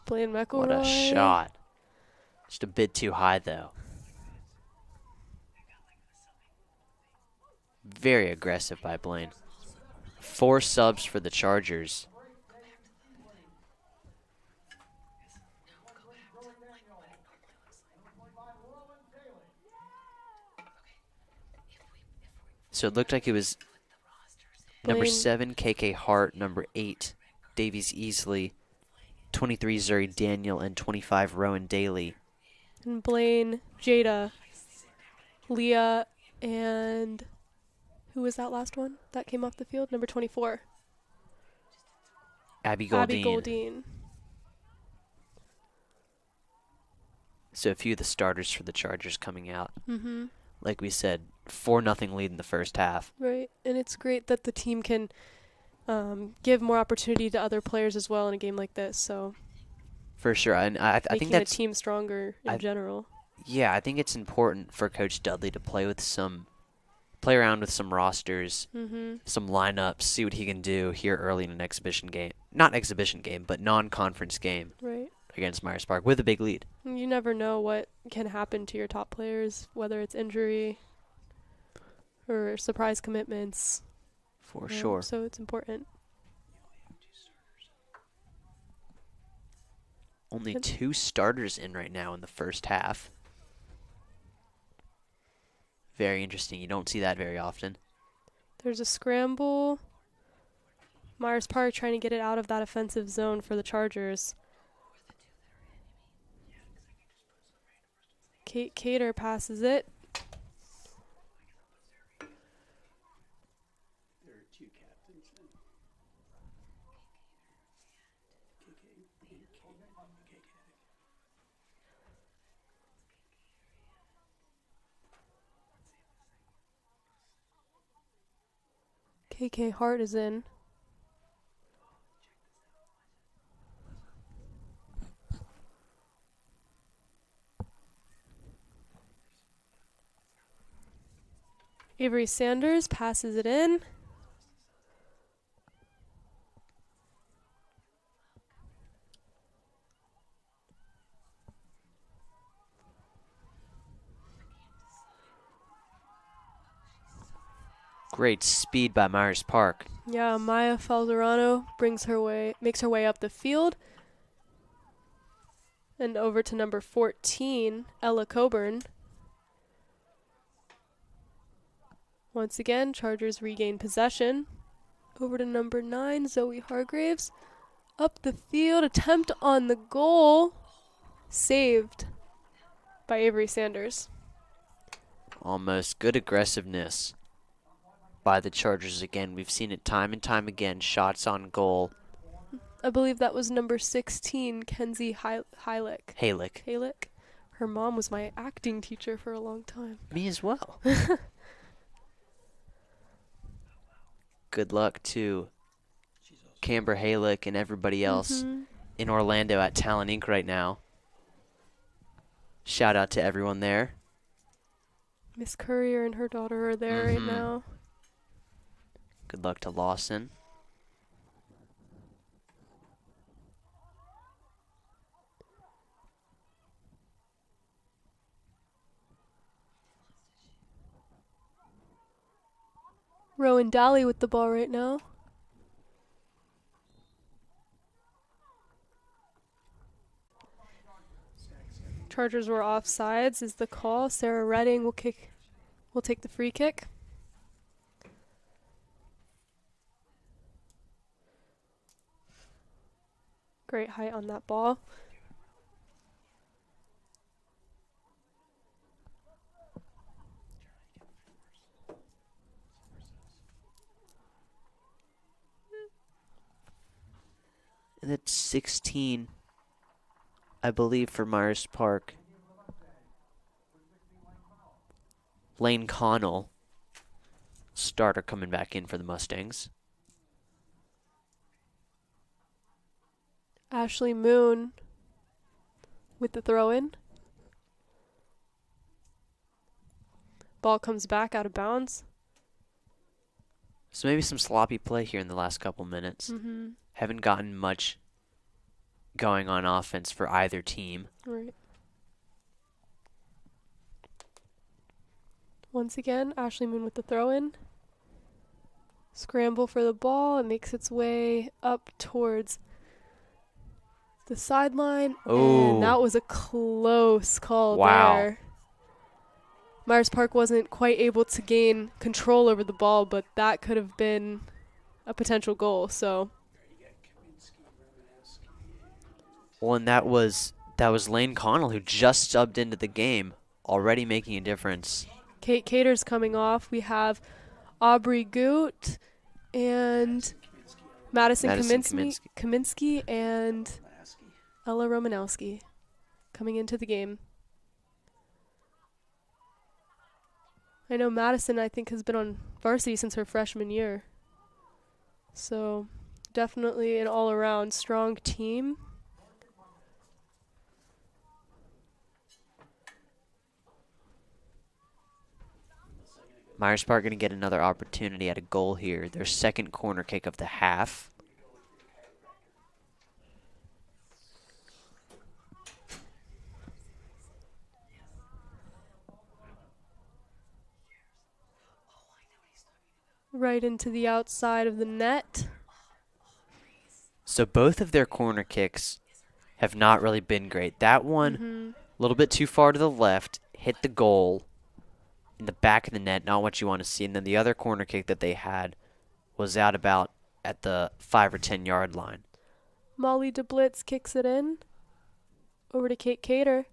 Blaine McElroy. What a shot. Just a bit too high, though. Very aggressive by Blaine. 4 subs for the Chargers. So it looked like it was number Blaine. 7, KK Hart, number 8, Davies Easley, 23, Zuri Daniel, and 25, Rowan Daly. And Blaine, Jada, Leah, and who was that last one that came off the field? Number 24. Abby Goldine. Abby Goldine. So a few of the starters for the Chargers coming out. Mm-hmm. Like we said, 4-0 lead in the first half. Right, and it's great that the team can give more opportunity to other players as well in a game like this. So For sure. And I think making the that's team stronger in general. Yeah, I think it's important for Coach Dudley to play around with some rosters, some lineups, see what he can do here early in an exhibition game. Not exhibition game, but non-conference game Right. against Myers Park with a big lead. You never know what can happen to your top players, whether it's injury or surprise commitments. For sure. So it's important. Only 2 starters in right now in the first half. Very interesting. You don't see that very often. There's a scramble. Myers Park trying to get it out of that offensive zone for the Chargers. Kate Cater passes it. There are 2 captains then. KK Hart is in. Avery Sanders passes it in. Great speed by Myers Park. Yeah, Maya Falzerano makes her way up the field. And over to number 14, Ella Coburn. Once again, Chargers regain possession. Over to number 9, Zoe Hargraves. Up the field, attempt on the goal. Saved by Avery Sanders. Almost good aggressiveness by the Chargers again. We've seen it time and time again. Shots on goal. I believe that was number 16, Kenzie Halick. Halick. Her mom was my acting teacher for a long time. Me as well. Good luck to Camber Halick and everybody else in Orlando at Talent Inc. right now. Shout out to everyone there. Miss Courier and her daughter are there right now. Good luck to Lawson. Rowan Daly with the ball right now. Chargers were offsides is the call. Sarah Redding will take the free kick. Great height on that ball. And that's 16 I believe for Myers Park, Lane Connell, starter coming back in for the Mustangs. Ashley Moon with the throw-in. Ball comes back out of bounds. So maybe some sloppy play here in the last couple minutes. Mm-hmm. Haven't gotten much going on offense for either team. Right. Once again, Ashley Moon with the throw-in. Scramble for the ball. It makes its way up towards the sideline. Oh. And that was a close call Wow. there. Myers Park wasn't quite able to gain control over the ball, but that could have been a potential goal. So, Well, and that was Lane Connell who just subbed into the game, already making a difference. Kate Cater's coming off. We have Aubrey Gould and Madison Kaminsky and Ella Romanowski coming into the game. I know Madison, I think, has been on varsity since her freshman year. So, definitely an all-around strong team. Myers Park going to get another opportunity at a goal here. Their second corner kick of the half. Right into the outside of the net. So both of their corner kicks have not really been great. That one, a little bit too far to the left, hit the goal in the back of the net, not what you want to see. And then the other corner kick that they had was out about at the 5 or 10 yard line. Molly DeBlitz kicks it in. Over to Kate Cater.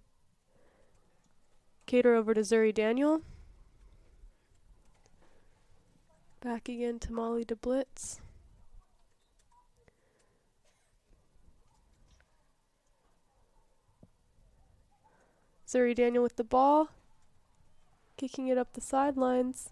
Cater over to Zuri Daniel. Back again to Molly DeBlitz. Zuri Daniel with the ball. Kicking it up the sidelines.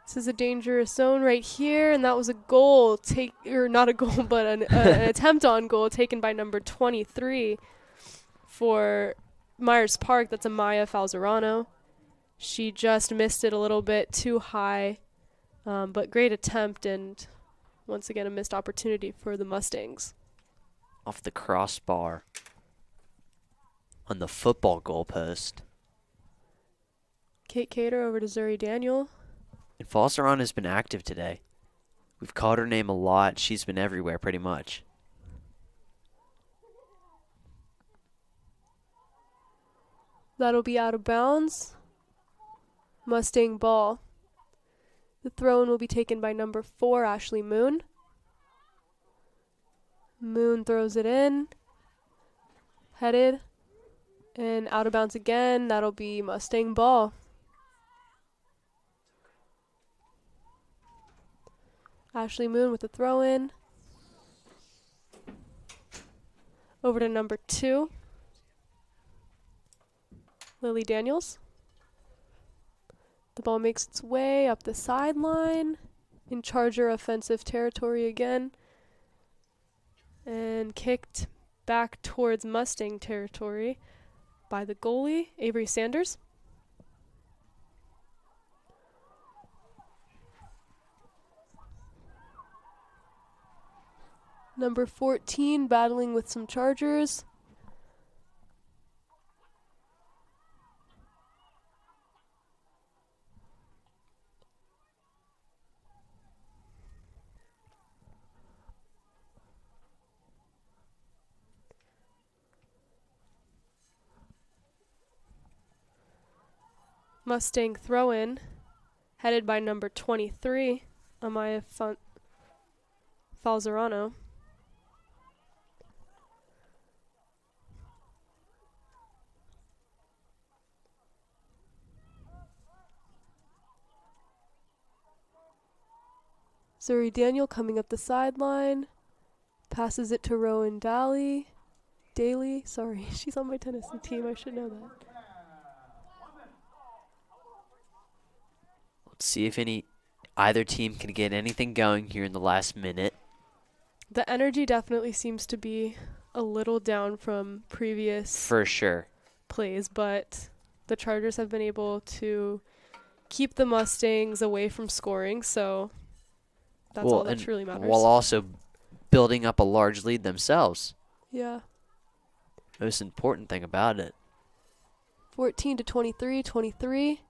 This is a dangerous zone right here, and that was a goal, not a goal, but an attempt on goal taken by number 23 for Myers Park. That's Amaya Falzerano. She just missed it a little bit too high, but great attempt, and once again a missed opportunity for the Mustangs. Off the crossbar on the football goalpost. Kate Cater over to Zuri Daniel. And Falseron has been active today. We've called her name a lot. She's been everywhere pretty much. That'll be out of bounds. Mustang ball. The throw-in will be taken by number 4, Ashley Moon. Moon throws it in. Headed. And out of bounds again. That'll be Mustang ball. Ashley Moon with the throw-in. Over to number 2. Lily Daniels. The ball makes its way up the sideline in Charger offensive territory again. And kicked back towards Mustang territory by the goalie, Avery Sanders. Number 14 battling with some Chargers. Mustang throw-in, headed by number 23, Amaya Falzerano. Zuri Daniel coming up the sideline, Passes it to Rowan Daly. Sorry, she's on my Tennessee team. I should know that. Let's see if either team can get anything going here in the last minute. The energy definitely seems to be a little down from previous For sure. plays, but the Chargers have been able to keep the Mustangs away from scoring, so that's all that truly matters. While also building up a large lead themselves. Yeah. Most important thing about it. 23.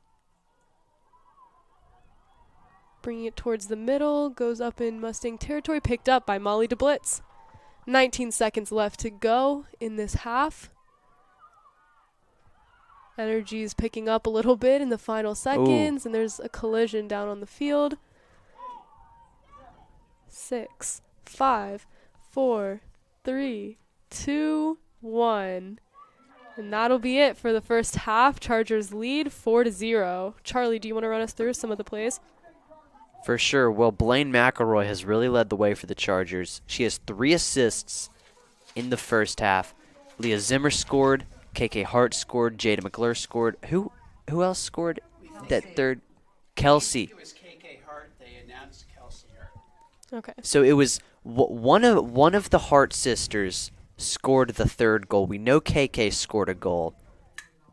Bringing it towards the middle, goes up in Mustang territory, picked up by Molly DeBlitz. 19 seconds left to go in this half. Energy is picking up a little bit in the final seconds, and there's a collision down on the field. 6, 5, 4, 3, 2, 1. And that'll be it for the first half. Chargers lead 4-0. Charlie, do you want to run us through some of the plays? For sure. Well, Blaine McElroy has really led the way for the Chargers. She has 3 assists in the first half. Leah Zimmer scored. KK Hart scored. Jada McClure scored. Who else scored that third? Kelsey. It was KK Hart. They announced Kelsey Hart. Okay. So it was one of the Hart sisters scored the third goal. We know KK scored a goal.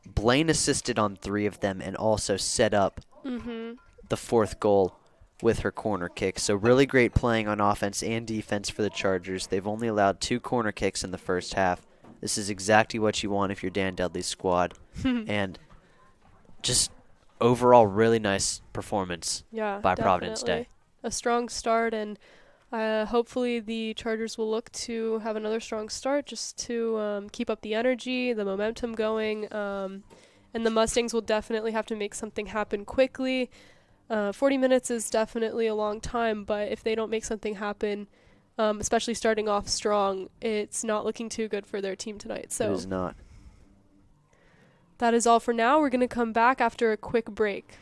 Blaine assisted on 3 of them and also set up the 4th goal with her corner kick. So really great playing on offense and defense for the Chargers. They've only allowed 2 corner kicks in the first half. This is exactly what you want if you're Dan Dudley's squad. And just overall really nice performance by Providence Day. A strong start, and hopefully the Chargers will look to have another strong start just to keep up the energy, the momentum going, and the Mustangs will definitely have to make something happen quickly. 40 minutes is definitely a long time, but if they don't make something happen, especially starting off strong, it's not looking too good for their team tonight. So It is not. That is all for now. We're going to come back after a quick break.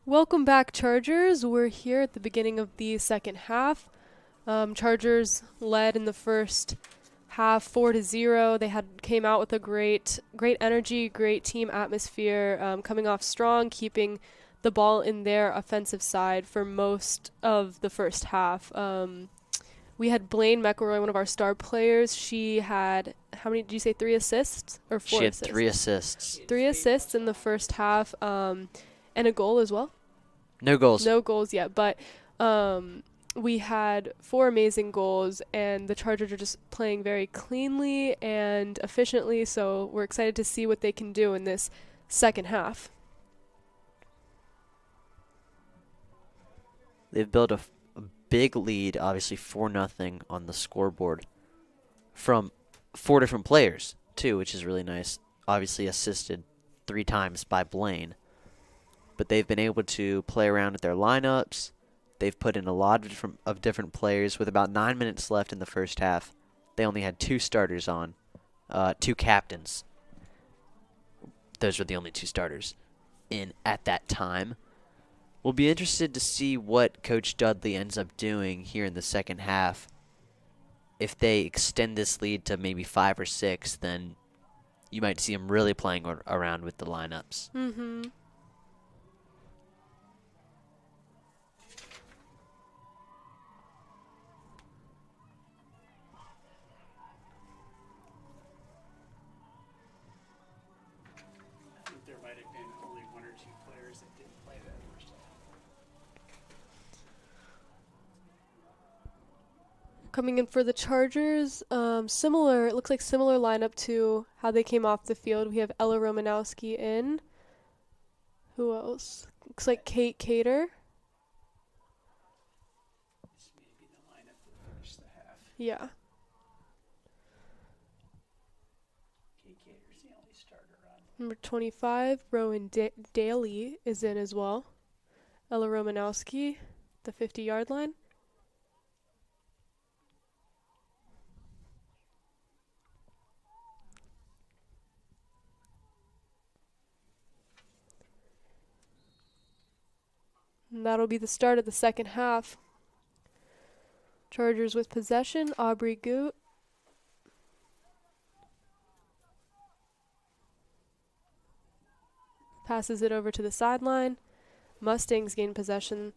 Welcome back, Chargers. We're here at the beginning of the second half. Chargers led in the first half 4-0. They came out with a great energy, great team atmosphere, coming off strong, keeping the ball in their offensive side for most of the first half. We had Blaine McElroy, one of our star players. She had, how many did you say, 3 assists or 4 assists? She had 3 assists. 3 assists in the first half, and a goal as well. No goals. No goals yet, but we had 4 amazing goals, and the Chargers are just playing very cleanly and efficiently, so we're excited to see what they can do in this second half. They've built a big lead, obviously 4-0 on the scoreboard from 4 different players, too, which is really nice. Obviously assisted 3 times by Blaine. But they've been able to play around with their lineups. They've put in a lot of different players. With about 9 minutes left in the first half, they only had 2 starters on, 2 captains. Those were the only 2 starters in at that time. We'll be interested to see what Coach Dudley ends up doing here in the second half. If they extend this lead to maybe 5 or 6, then you might see him really playing around with the lineups. Mm-hmm. There might have been only 1 or 2 players that didn't play that first half. Coming in for the Chargers, it looks like similar lineup to how they came off the field. We have Ella Romanowski in. Who else? Looks like Kate Cater. This may be the lineup that finished the half. Yeah. Kate Cater's the only starter on. Number 25, Rowan Daly is in as well. Ella Romanowski, the 50-yard line. And that'll be the start of the second half. Chargers with possession, Aubrey Gould. Passes it over to the sideline. Mustangs gain possession.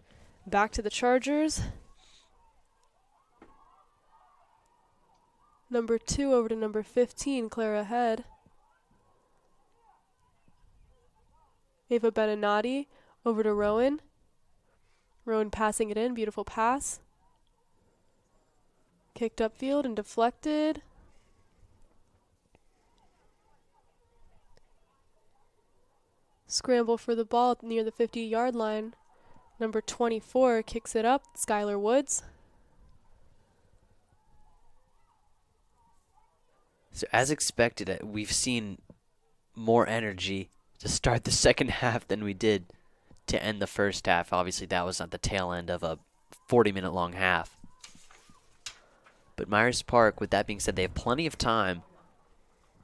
Back to the Chargers. Number 2 over to number 15, Clara Head. Ava Beninati over to Rowan. Rowan passing it in, beautiful pass. Kicked upfield and deflected. Scramble for the ball near the 50-yard line. Number 24 kicks it up, Skylar Woods. So as expected, we've seen more energy to start the second half than we did to end the first half. Obviously, that was at the tail end of a 40-minute long half. But Myers Park, with that being said, they have plenty of time.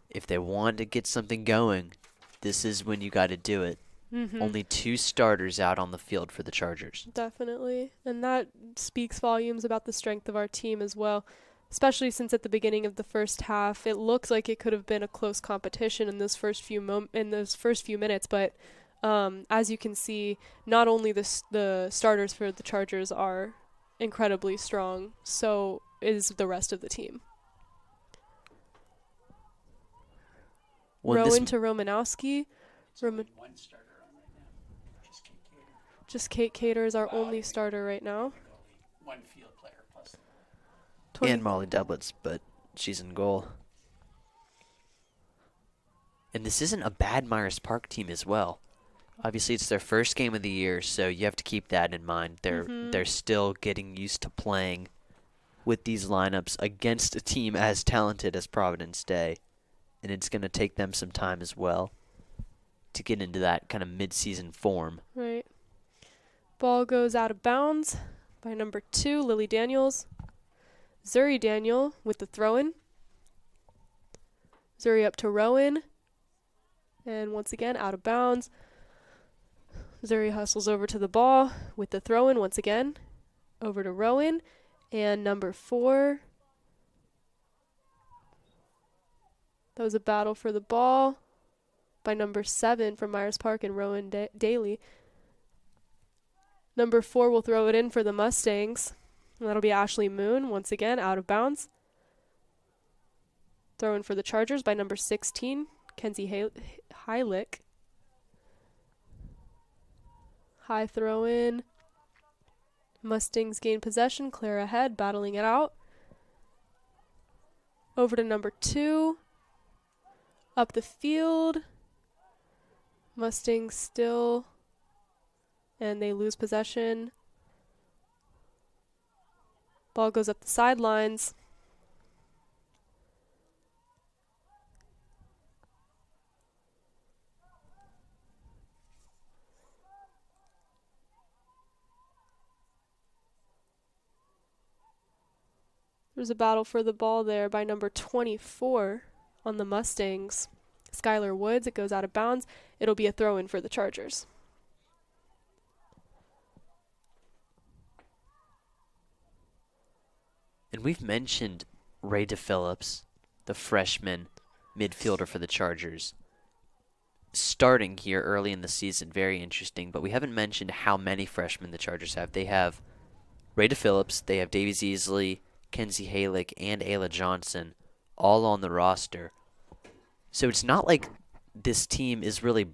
If they want to get something going, this is when you got to do it. Mm-hmm. Only 2 starters out on the field for the Chargers. Definitely. And that speaks volumes about the strength of our team as well, especially since at the beginning of the first half, it looked like it could have been a close competition in those first few minutes. But as you can see, not only the starters for the Chargers are incredibly strong, so is the rest of the team. Rowan to Romanowski. One starter on right now. Just Kate Cater. Just Kate Cater is our only starter right now. One field player plus. And Molly Doublets, but she's in goal. And this isn't a bad Myers Park team as well. Obviously, it's their first game of the year, so you have to keep that in mind. They're still getting used to playing with these lineups against a team as talented as Providence Day. And it's going to take them some time as well to get into that kind of mid-season form. Right. Ball goes out of bounds by number 2, Lily Daniels. Zuri Daniel with the throw-in. Zuri up to Rowan. And once again, out of bounds. Zuri hustles over to the ball with the throw-in once again. Over to Rowan. And number 4. That was a battle for the ball by number 7 from Myers Park and Rowan Daly. Number 4 will throw it in for the Mustangs. And that'll be Ashley Moon, once again, out of bounds. Throw in for the Chargers by number 16, Kenzie Heilich. High throw in. Mustangs gain possession. Clear ahead, battling it out. Over to number 2. Up the field. Mustangs still. And they lose possession. Ball goes up the sidelines. There's a battle for the ball there by number 24 on the Mustangs. Skylar Woods, it goes out of bounds. It'll be a throw-in for the Chargers. And we've mentioned Ray DePhillips, the freshman midfielder for the Chargers, starting here early in the season. Very interesting. But we haven't mentioned how many freshmen the Chargers have. They have Ray DePhillips, they have Davies Easley, Kenzie Heilich, and Ayla Johnson all on the roster. So it's not like this team is really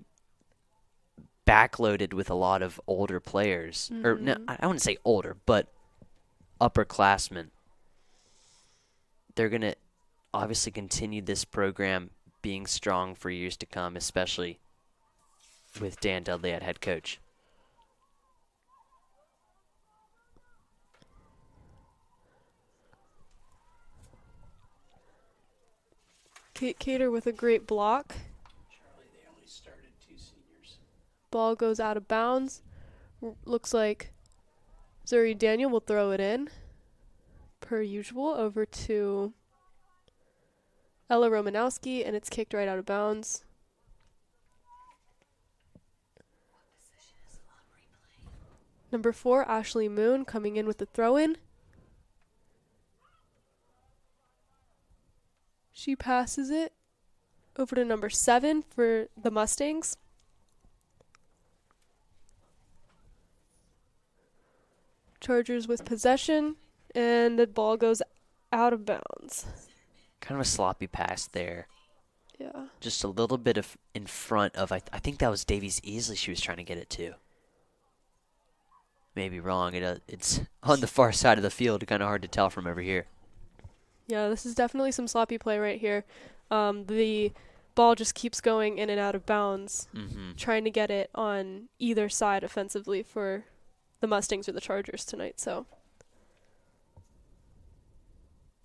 backloaded with a lot of older players. Mm-hmm. Or no, I wouldn't say older, but upperclassmen. They're going to obviously continue this program being strong for years to come, especially with Dan Dudley at head coach. Kate Cater with a great block. Charlie, they only started 2 seniors. Ball goes out of bounds. Looks like Zuri Daniel will throw it in, per usual, over to Ella Romanowski, and it's kicked right out of bounds. Number 4, Ashley Moon, coming in with the throw-in. She passes it over to number 7 for the Mustangs. Chargers with possession, and the ball goes out of bounds. Kind of a sloppy pass there. Yeah. Just a little bit of in front of, I think that was Davies Easley she was trying to get it to. Maybe wrong. It's on the far side of the field, kind of hard to tell from over here. Yeah, this is definitely some sloppy play right here. The ball just keeps going in and out of bounds, trying to get it on either side offensively for the Mustangs or the Chargers tonight. So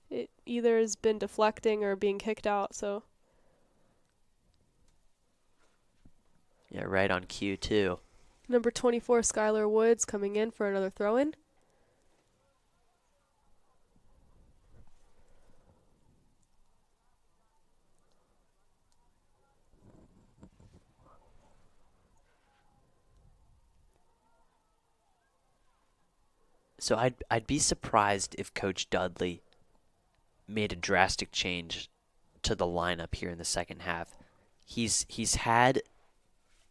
it either has been deflecting or being kicked out. So yeah, right on cue too. Number 24, Skylar Woods, coming in for another throw-in. So I'd be surprised if Coach Dudley made a drastic change to the lineup here in the second half. He's had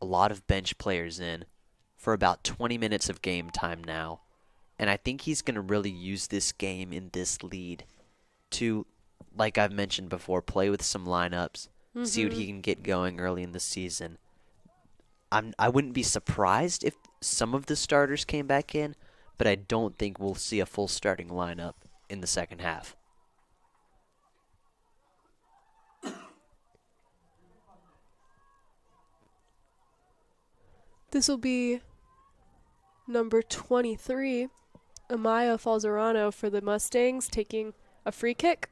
a lot of bench players in for about 20 minutes of game time now, and I think he's going to really use this game in this lead to, like I've mentioned before, play with some lineups, see what he can get going early in the season. I wouldn't be surprised if some of the starters came back in, but I don't think we'll see a full starting lineup in the second half. This will be number 23, Amaya Falzerano for the Mustangs, taking a free kick.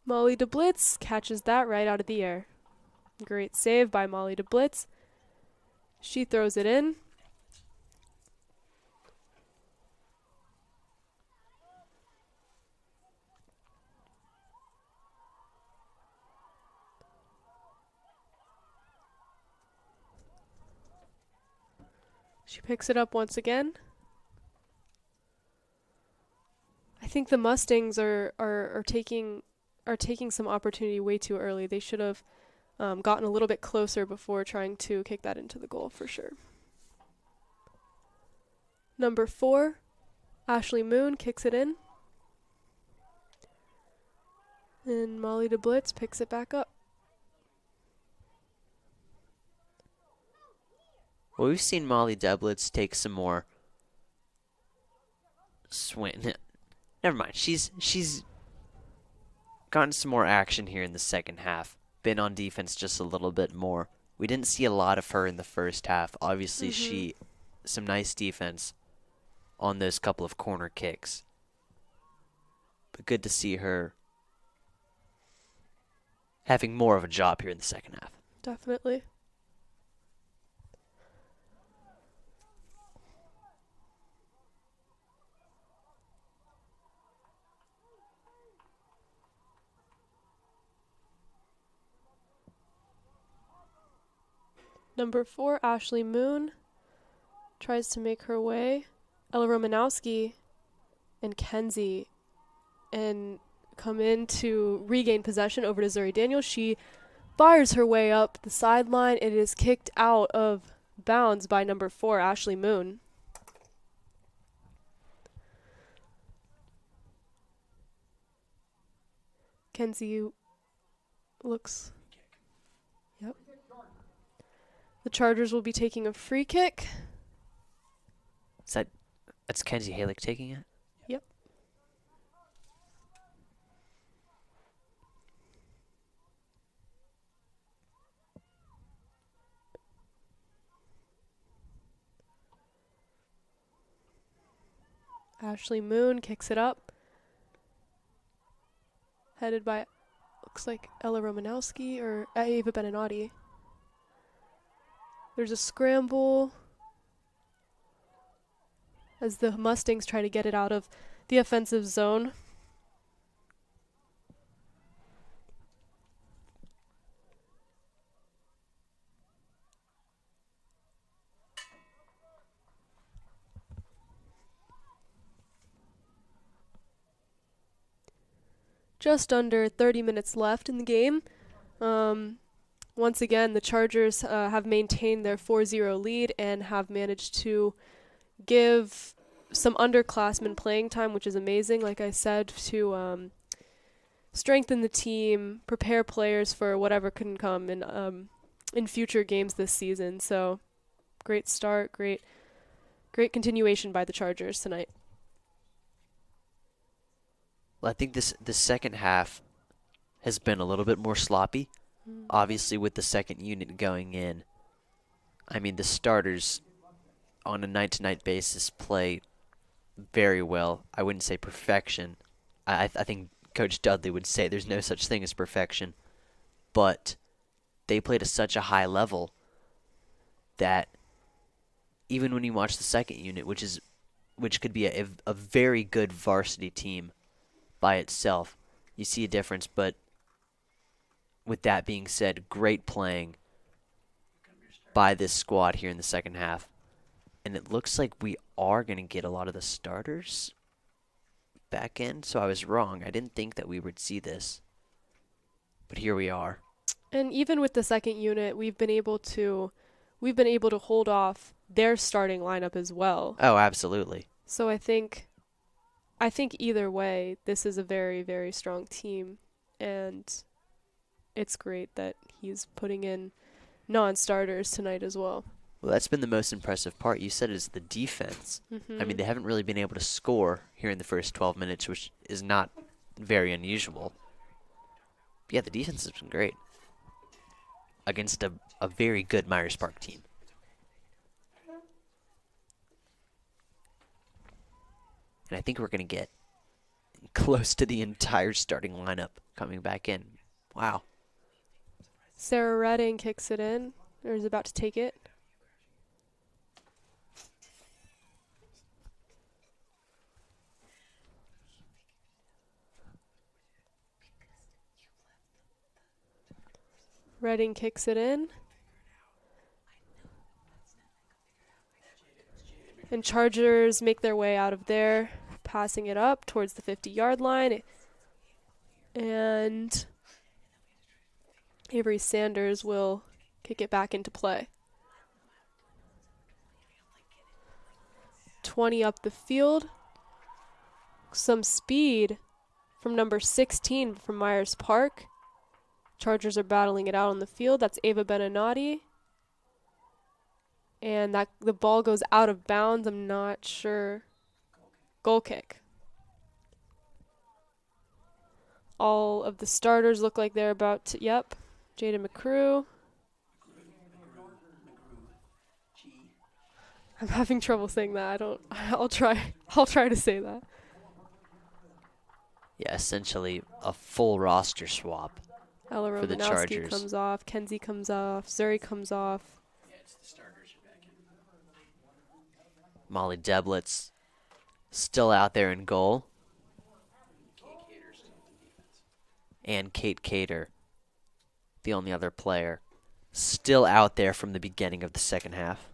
Molly DeBlitz catches that right out of the air. Great save by Molly DeBlitz. She throws it in. She picks it up once again. I think the Mustangs are taking some opportunity way too early. They should have gotten a little bit closer before trying to kick that into the goal for sure. Number 4, Ashley Moon kicks it in. And Molly DeBlitz picks it back up. Well, we've seen Molly DeBlitz take some more swing. Never mind. She's gotten some more action here in the second half. Been on defense just a little bit more. We didn't see a lot of her in the first half. Obviously, some nice defense on those couple of corner kicks. But good to see her having more of a job here in the second half. Definitely. Number 4, Ashley Moon tries to make her way. Ella Romanowski and Kenzie and come in to regain possession over to Zuri Daniels. She fires her way up the sideline. It is kicked out of bounds by number 4, Ashley Moon. Kenzie looks... Yep. The Chargers will be taking a free kick. That's Kenzie Halick taking it? Yep. Ashley Moon kicks it up. Headed by, looks like Ella Romanowski or Ava Beninati. There's a scramble as the Mustangs try to get it out of the offensive zone. Just under 30 minutes left in the game. Once again, the Chargers have maintained their 4-0 lead and have managed to give some underclassmen playing time, which is amazing, like I said, to strengthen the team, prepare players for whatever can come in future games this season. So great start, great continuation by the Chargers tonight. Well, I think the second half has been a little bit more sloppy. Obviously, with the second unit going in, I mean, the starters on a night-to-night basis play very well. I wouldn't say perfection. I think Coach Dudley would say there's no such thing as perfection. But they played at such a high level that even when you watch the second unit, which could be a very good varsity team by itself, you see a difference. But with that being said, great playing by this squad here in the second half. And it looks like we are going to get a lot of the starters back in. So I was wrong. I didn't think that we would see this. But here we are. And even with the second unit, we've been able to hold off their starting lineup as well. Oh, absolutely. So I think either way, this is a very, very strong team, and it's great that he's putting in non-starters tonight as well. Well, that's been the most impressive part. You said is the defense. Mm-hmm. I mean, they haven't really been able to score here in the first 12 minutes, which is not very unusual. But yeah, the defense has been great against a very good Myers Park team. And I think we're going to get close to the entire starting lineup coming back in. Wow. Sarah Redding kicks it in, or is about to take it. Redding kicks it in. And Chargers make their way out of there, passing it up towards the 50-yard line. And Avery Sanders will kick it back into play. 20 up the field. Some speed from number 16 from Myers Park. Chargers are battling it out on the field. That's Ava Beninati. And the ball goes out of bounds. I'm not sure. Goal kick. All of the starters look like they're about to, yep. Jada McCrew. I'm having trouble saying that. I'll try to say that. Yeah, essentially a full roster swap Ella for the Romanowski Chargers. comes off. Kenzie comes off. Zuri comes off. Molly Deblitz still out there in goal. And Kate Cater, the only other player, still out there from the beginning of the second half.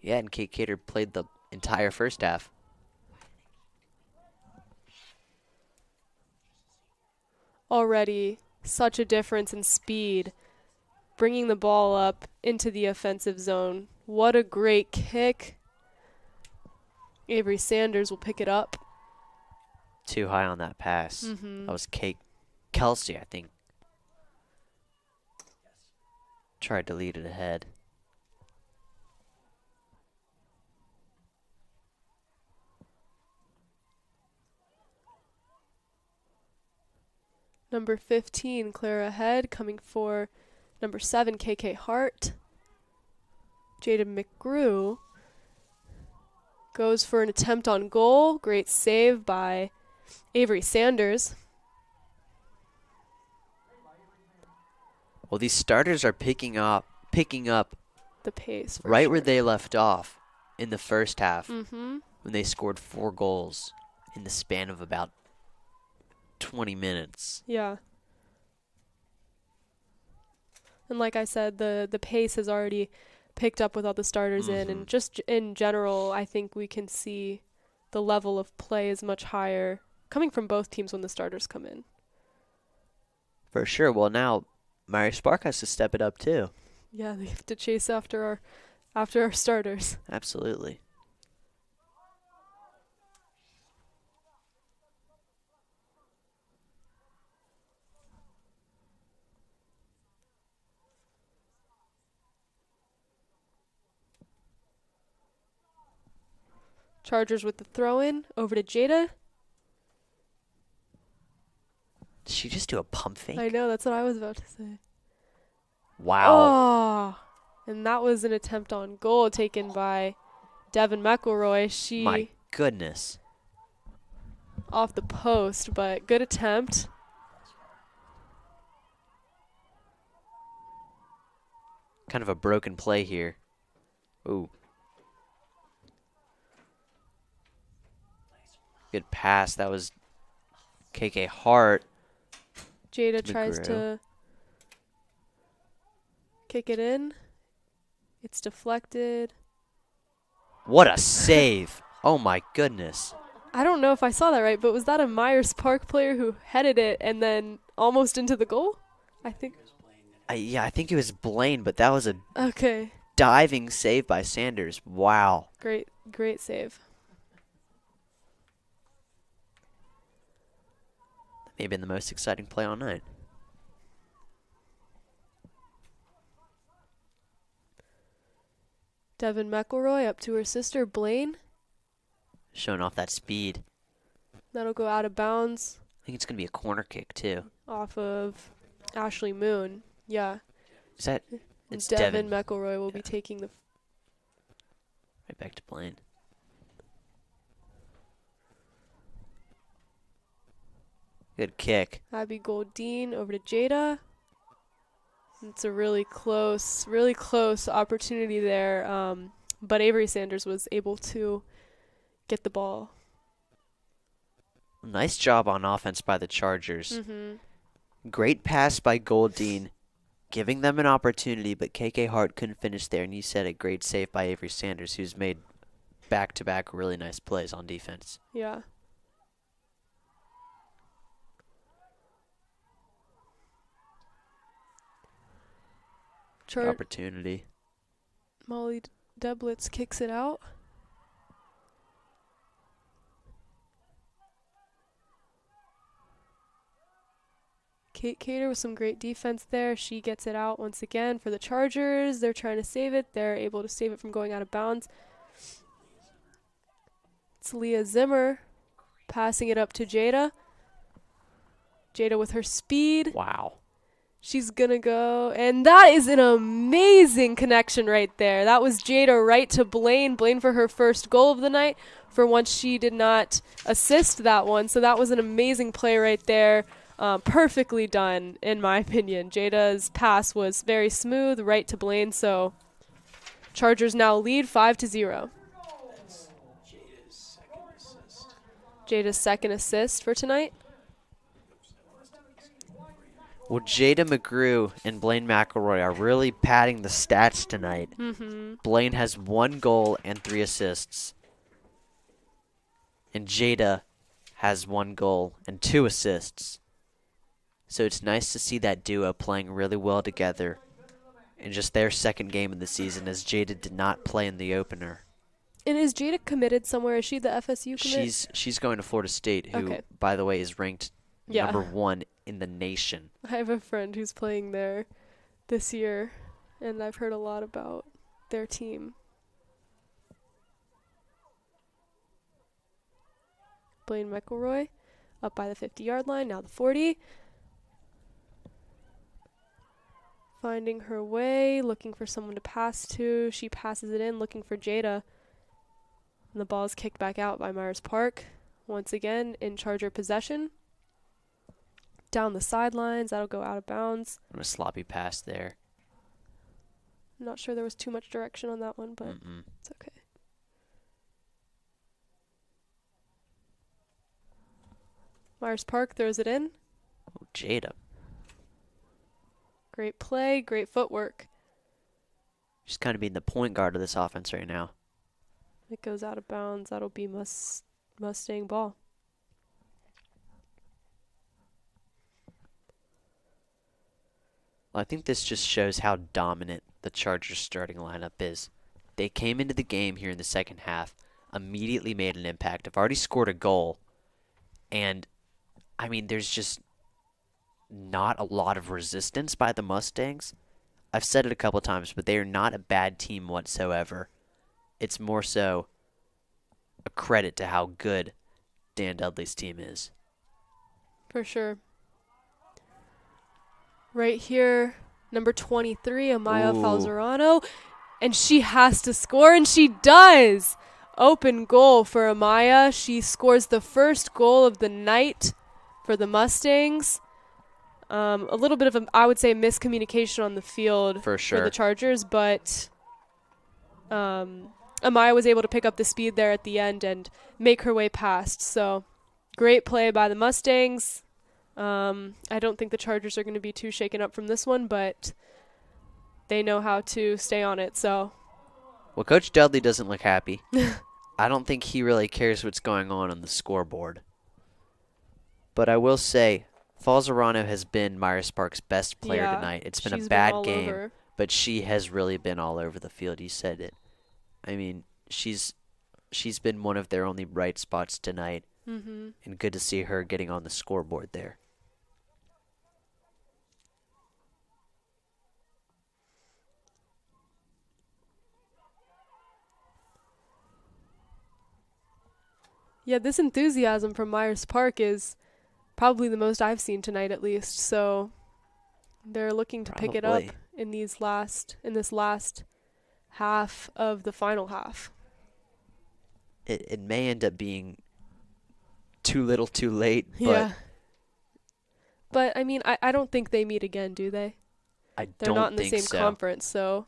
Yeah, and Kate Cater played the entire first half. Already such a difference in speed, bringing the ball up into the offensive zone. What a great kick. Avery Sanders will pick it up. Too high on that pass. That was Kelsey, I think. Tried to lead it ahead. Number 15, Clara Head, coming for number 7, KK Hart. Jada McGrew goes for an attempt on goal. Great save by Avery Sanders. Well, these starters are picking up The pace. For right sure. where they left off in the first half Mm-hmm. when they scored 4 goals in the span of about 20 minutes. Yeah. And like I said, the pace has already picked up with all the starters in, and just in general, I think we can see the level of play is much higher coming from both teams when the starters come in. For sure. Well, now Myers Park has to step it up too. Yeah, they have to chase after our starters. Absolutely. Chargers with the throw-in over to Jada. Did she just do a pump fake? I know, that's what I was about to say. Wow. Oh, and that was an attempt on goal taken by Devin McElroy. She My goodness. off the post, but good attempt. Kind of a broken play here. Ooh. Good pass. That was KK Hart. Jada to tries McGrew. to kick it in. It's deflected. What a save. Oh my goodness. I don't know if I saw that right, but was that a Myers Park player who headed it and then almost into the goal? I think. Yeah, I think it was Blaine, but that was a Okay. diving save by Sanders. Wow. Great save. That may have been the most exciting play all night. Devin McElroy up to her sister, Blaine. Showing off that speed. That'll go out of bounds I think it's going to be a corner kick, too. off of Ashley Moon. Yeah. Is that? It's Devin Devin. McElroy will be taking the. Right back to Blaine. Good kick. Abby Goldine over to Jada. It's a really close opportunity there. But Avery Sanders was able to get the ball. Nice job on offense by the Chargers. Mm-hmm. Great pass by Goldine. giving them an opportunity, but KK Hart couldn't finish there. And you said a great save by Avery Sanders, who's made back-to-back really nice plays on defense. Yeah. Opportunity. Molly Deblitz kicks it out. Kate Cater with some great defense there. She gets it out once again for the Chargers. They're trying to save it. They're able to save it from going out of bounds. It's Leah Zimmer passing it up to Jada. Jada with her speed. Wow. She's going to go. And that is an amazing connection right there. That was Jada right to Blaine. Blaine for her first goal of the night. For once she did not assist that one. So that was an amazing play right there. Perfectly done, in my opinion. Jada's pass was very smooth, right to Blaine. So Chargers now lead 5-0. That's Jada's second assist. Jada's second assist for tonight. Well, Jada McGrew and Blaine McElroy are really padding the stats tonight. Mm-hmm. Blaine has 1 goal and 3 assists. And Jada has 1 goal and 2 assists. So it's nice to see that duo playing really well together in just their second game of the season, as Jada did not play in the opener. And is Jada committed somewhere? Is she the FSU commit? She's going to Florida State, who, Okay. by the way, is ranked Yeah. number 1 in the nation. I have a friend who's playing there this year, and I've heard a lot about their team. Blaine McElroy up by the 50-yard line, now the 40. Finding her way, looking for someone to pass to. She passes it in, looking for Jada. And the ball is kicked back out by Myers Park. Once again, in Charger possession. Down the sidelines, that'll go out of bounds. And a sloppy pass there. I'm not sure there was too much direction on that one, but it's okay. Myers Park throws it in. Oh, Jada. Great play, great footwork. She's kind of being the point guard of this offense right now. It goes out of bounds. That'll be Mustang ball. Well, I think this just shows how dominant the Chargers starting lineup is. They came into the game here in the second half, immediately made an impact. Have already scored a goal. And, I mean, there's just not a lot of resistance by the Mustangs. I've said it a couple times, but they are not a bad team whatsoever. It's more so a credit to how good Dan Dudley's team is. For sure. Right here, number 23, Amaya Ooh. Falzerano. And she has to score, and she does. Open goal for Amaya. She scores the first goal of the night for the Mustangs. A little bit of, I would say, miscommunication on the field For sure. for the Chargers, but Amaya was able to pick up the speed there at the end and make her way past. So great play by the Mustangs. I don't think the Chargers are going to be too shaken up from this one, but they know how to stay on it. So, Well, Coach Dudley doesn't look happy. I don't think he really cares what's going on the scoreboard. But I will say, Falzerano has been Myers Park's best player yeah, tonight. It's been she's a bad all game, over. but she has really been all over the field. You said it. I mean, she's been one of their only bright spots tonight, and good to see her getting on the scoreboard there. Yeah, this enthusiasm from Myers Park is probably the most I've seen tonight, at least. So they're looking to pick it up Probably. in this last half of the final half. It may end up being too little too late, but Yeah. But I mean, I don't think they meet again, do they? I They're don't not in the think same so. conference, so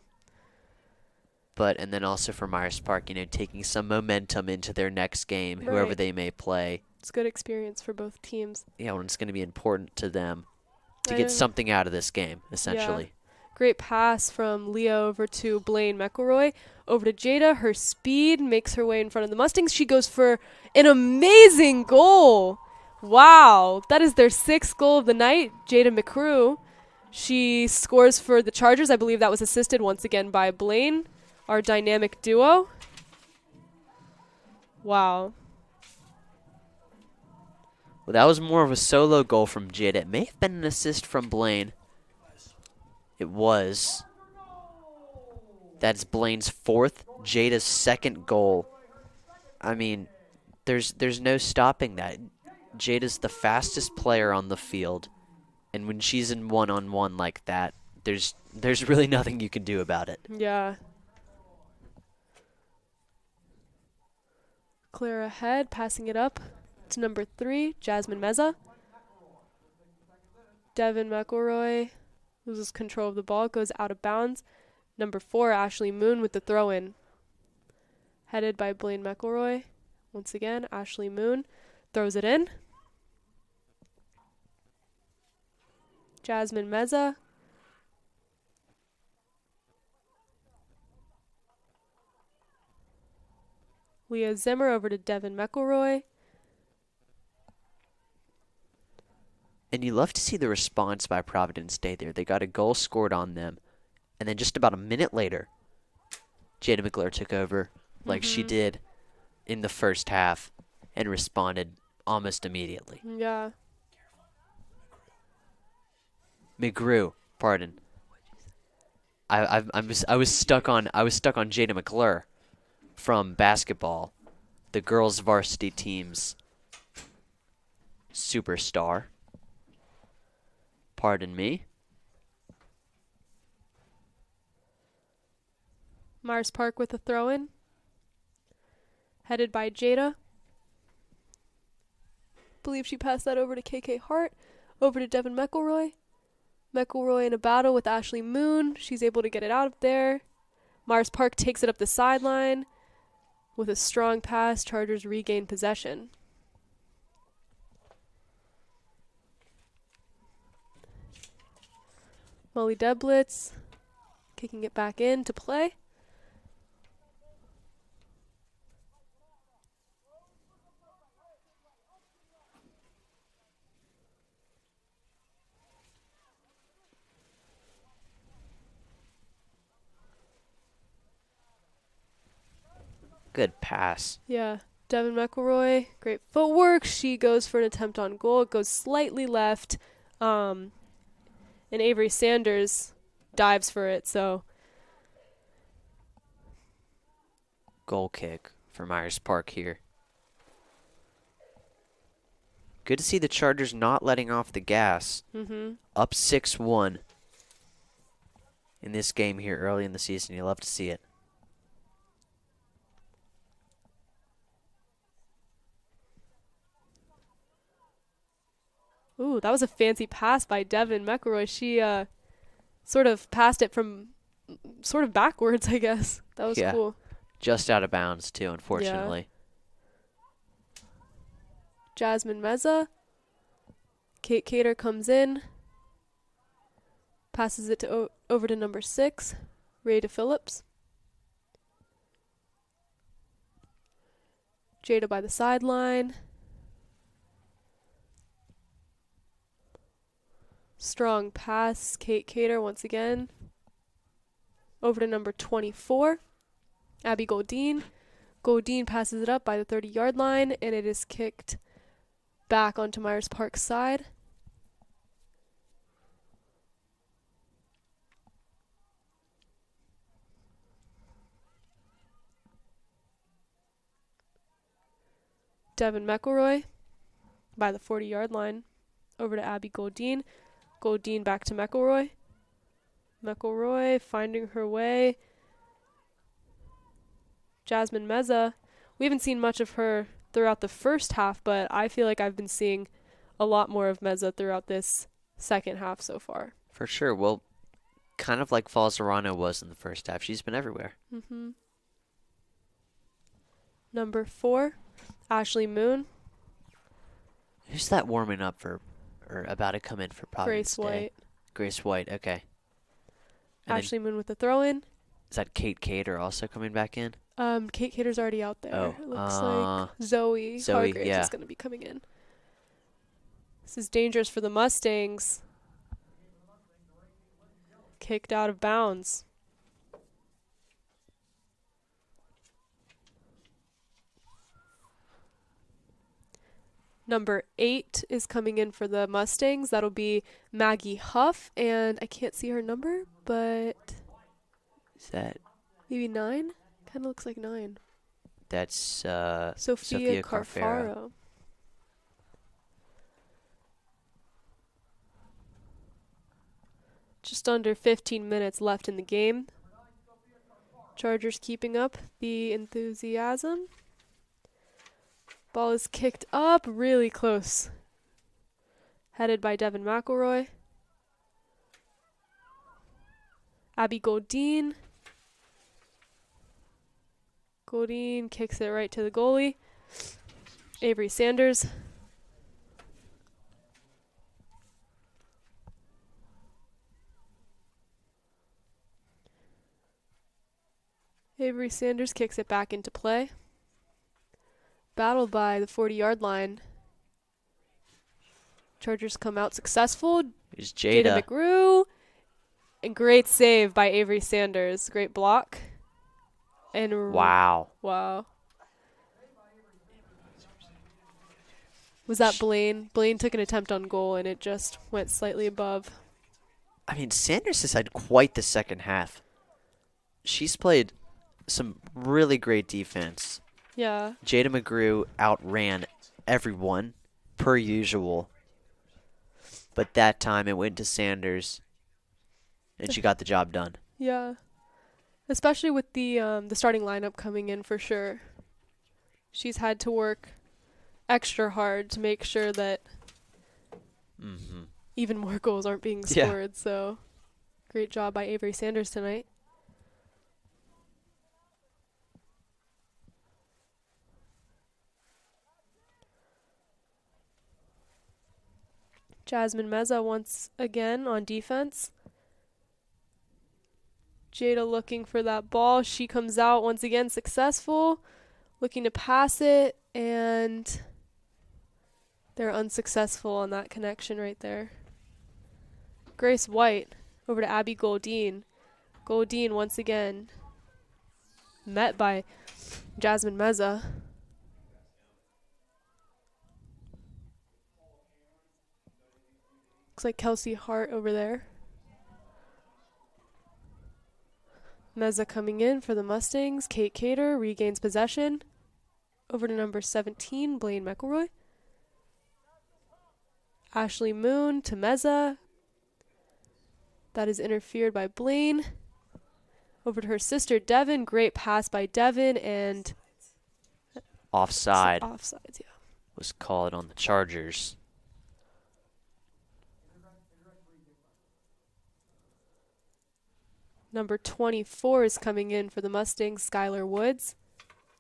But, and then also for Myers Park, taking some momentum into their next game, whoever Right. they may play. it's good experience for both teams. Yeah, when it's going to be important to them to I get know. something out of this game, essentially. Great pass from Leah over to Blaine McElroy. Over to Jada. Her speed makes her way in front of the Mustangs. She goes for an amazing goal. Wow. That is their 6th goal of the night. Jada McCrew. She scores for the Chargers. I believe that was assisted once again by Blaine, our dynamic duo. Wow. Well, that was more of a solo goal from Jada. It may have been an assist from Blaine. It was. That's Blaine's 4th, Jada's 2nd goal. I mean, there's no stopping that. Jada's the fastest player on the field, and when she's in one-on-one like that, there's really nothing you can do about it. Yeah. Clear ahead, passing it up to number 3, Jasmine Meza. Devin McElroy loses control of the ball, goes out of bounds. Number 4, Ashley Moon with the throw-in. Headed by Blaine McElroy. Once again, Ashley Moon throws it in. Jasmine Meza. Leah Zimmer over to Devin McElroy. And you love to see the response by Providence Day there. They got a goal scored on them. And then just about a minute later, Jada McClure took over like she did in the first half and responded almost immediately. Yeah. McGrew, pardon. I was stuck on Jada McClure from basketball, the girls' varsity team's superstar. Pardon me. Myers Park with a throw-in. Headed by Jada. Believe she passed that over to KK Hart. Over to Devin McElroy. McElroy in a battle with Ashley Moon. She's able to get it out of there. Myers Park takes it up the sideline. With a strong pass, Chargers regain possession. Molly Deblitz kicking it back in to play. Good pass. Yeah, Devin McElroy, great footwork. She goes for an attempt on goal. It goes slightly left. And Avery Sanders dives for it, so. Goal kick for Myers Park here. Good to see the Chargers not letting off the gas. Up 6-1 in this game here early in the season. You love to see it. Ooh, that was a fancy pass by Devin McElroy. She sort of passed it from sort of backwards, I guess. That was cool. Just out of bounds, too, unfortunately. Yeah. Jasmine Meza. Kate Cater comes in. Passes it to over to number 6, Rada Phillips. Jada by the sideline. Strong pass, Kate Cater once again. Over to number 24, Abby Goldine. Goldine passes it up by the 30-yard line, and it is kicked back onto Myers Park's side. Devin McElroy by the 40-yard line. Over to Abby Goldine. Goldine back to McElroy. McElroy finding her way. Jasmine Meza. We haven't seen much of her throughout the first half, but I feel like I've been seeing a lot more of Meza throughout this second half so far. For sure. Well, kind of like Falzerano was in the first half. She's been everywhere. Number 4, Ashley Moon. Who's that warming up for, or about to come in for Providence Grace Day? White. Grace White, okay. And Ashley Moon with the throw-in. is that Kate Cater also coming back in? Kate Cater's already out there. Oh, It looks like Zoe Hargraves yeah. is going to be coming in. This is dangerous for the Mustangs. Kicked out of bounds. Number 8 is coming in for the Mustangs. That'll be Maggie Huff, and I can't see her number, but Is that maybe 9? Kind of looks like 9. that's Sophia Carfaro. Just under 15 minutes left in the game. Chargers keeping up the enthusiasm. Ball is kicked up really close. Headed by Devin McElroy. Abby Goldine. Goldine kicks it right to the goalie. Avery Sanders. Avery Sanders kicks it back into play. Battled by the 40-yard line. Chargers come out successful. Is Jada Jada. McGrew. And great save by Avery Sanders. Great block. And Wow. wow. Was that Blaine? Blaine took an attempt on goal and it just went slightly above. I mean, Sanders has had quite the second half. She's played some really great defense. Yeah. Jada McGrew outran everyone, per usual. But that time it went to Sanders, and she got the job done. Yeah. Especially with the starting lineup coming in for sure. She's had to work extra hard to make sure that even more goals aren't being Yeah. scored. So great job by Avery Sanders tonight. Jasmine Meza once again on defense. Jada looking for that ball. She comes out once again successful, looking to pass it, and they're unsuccessful on that connection right there. Grace White over to Abby Goldine. Goldine once again met by Jasmine Meza. Looks like Kelsey Hart over there. Meza coming in for the Mustangs. Kate Cater regains possession. Over to number 17, Blaine McElroy. Ashley Moon to Meza. That is interfered by Blaine. Over to her sister, Devin. Great pass by Devin, and Offside offsides, yeah. was called on the Chargers. Number 24 is coming in for the Mustangs, Skylar Woods.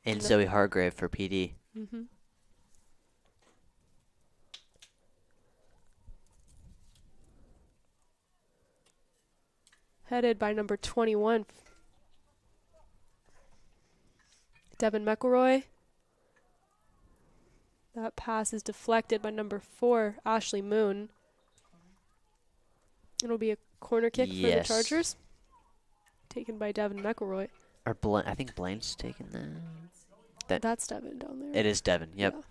And Zoe Hargrave for PD. Mm-hmm. Headed by number 21, Devin McElroy. That pass is deflected by number 4, Ashley Moon. It'll be a corner kick for the Chargers. Taken by Devin McElroy. Or I think Blaine's taking that. That's Devin down there. It is Devin, yep. Yeah.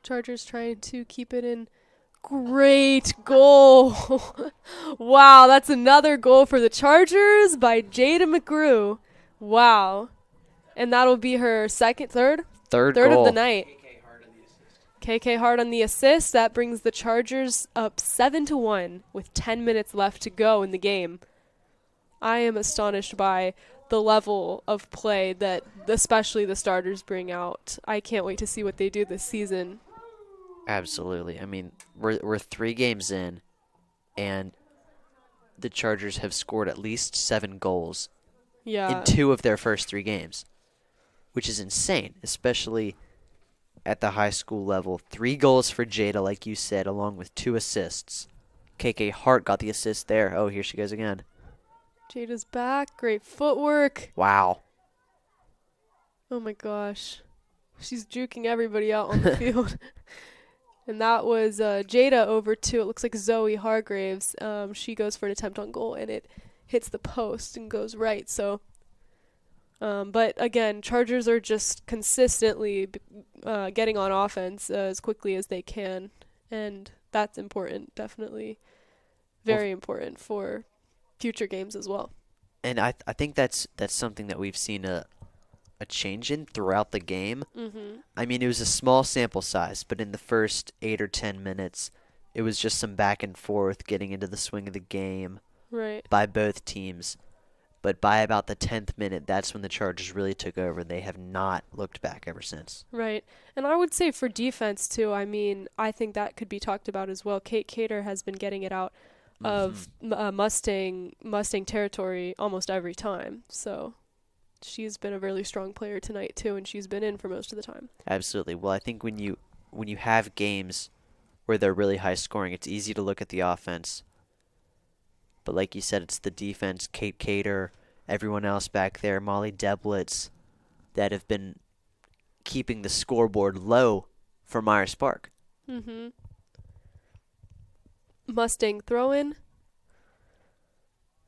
Chargers trying to keep it in. Great goal. Wow, that's another goal for the Chargers by Jada McGrew. Wow. And that'll be her third Third of goal. the night. KK Hart on the assist. That brings the Chargers up 7-1 with 10 minutes left to go in the game. I am astonished by the level of play that especially the starters bring out. I can't wait to see what they do this season. Absolutely. I mean, we're 3 games in, and the Chargers have scored at least 7 goals Yeah. in 2 of their first 3 games, which is insane, especially at the high school level. 3 goals for Jada, like you said, along with 2 assists. KK Hart got the assist there. Oh, here she goes again. Jada's back. Great footwork. Wow. Oh my gosh. She's juking everybody out on the field. And that was Jada over to, it looks like Zoe Hargraves. She goes for an attempt on goal, and it hits the post and goes right. So, but again, Chargers are just consistently getting on offense as quickly as they can. And that's important, definitely. Very important for future games as well. And I think that's something that we've seen a change in throughout the game. Mm-hmm. I mean, it was a small sample size, but in the first 8 or 10 minutes, it was just some back and forth getting into the swing of the game Right. by both teams. But by about the 10th minute, that's when the Chargers really took over. They have not looked back ever since. Right. And I would say for defense, too, I mean, I think that could be talked about as well. Kate Cater has been getting it out of Mustang territory almost every time. So she's been a really strong player tonight, too, and she's been in for most of the time. Absolutely. Well, I think when you have games where they're really high scoring, it's easy to look at the offense. But like you said, it's the defense, Kate Cater, everyone else back there, Molly Deblitz, that have been keeping the scoreboard low for Myers Park. Mm-hmm. Mustang throw-in.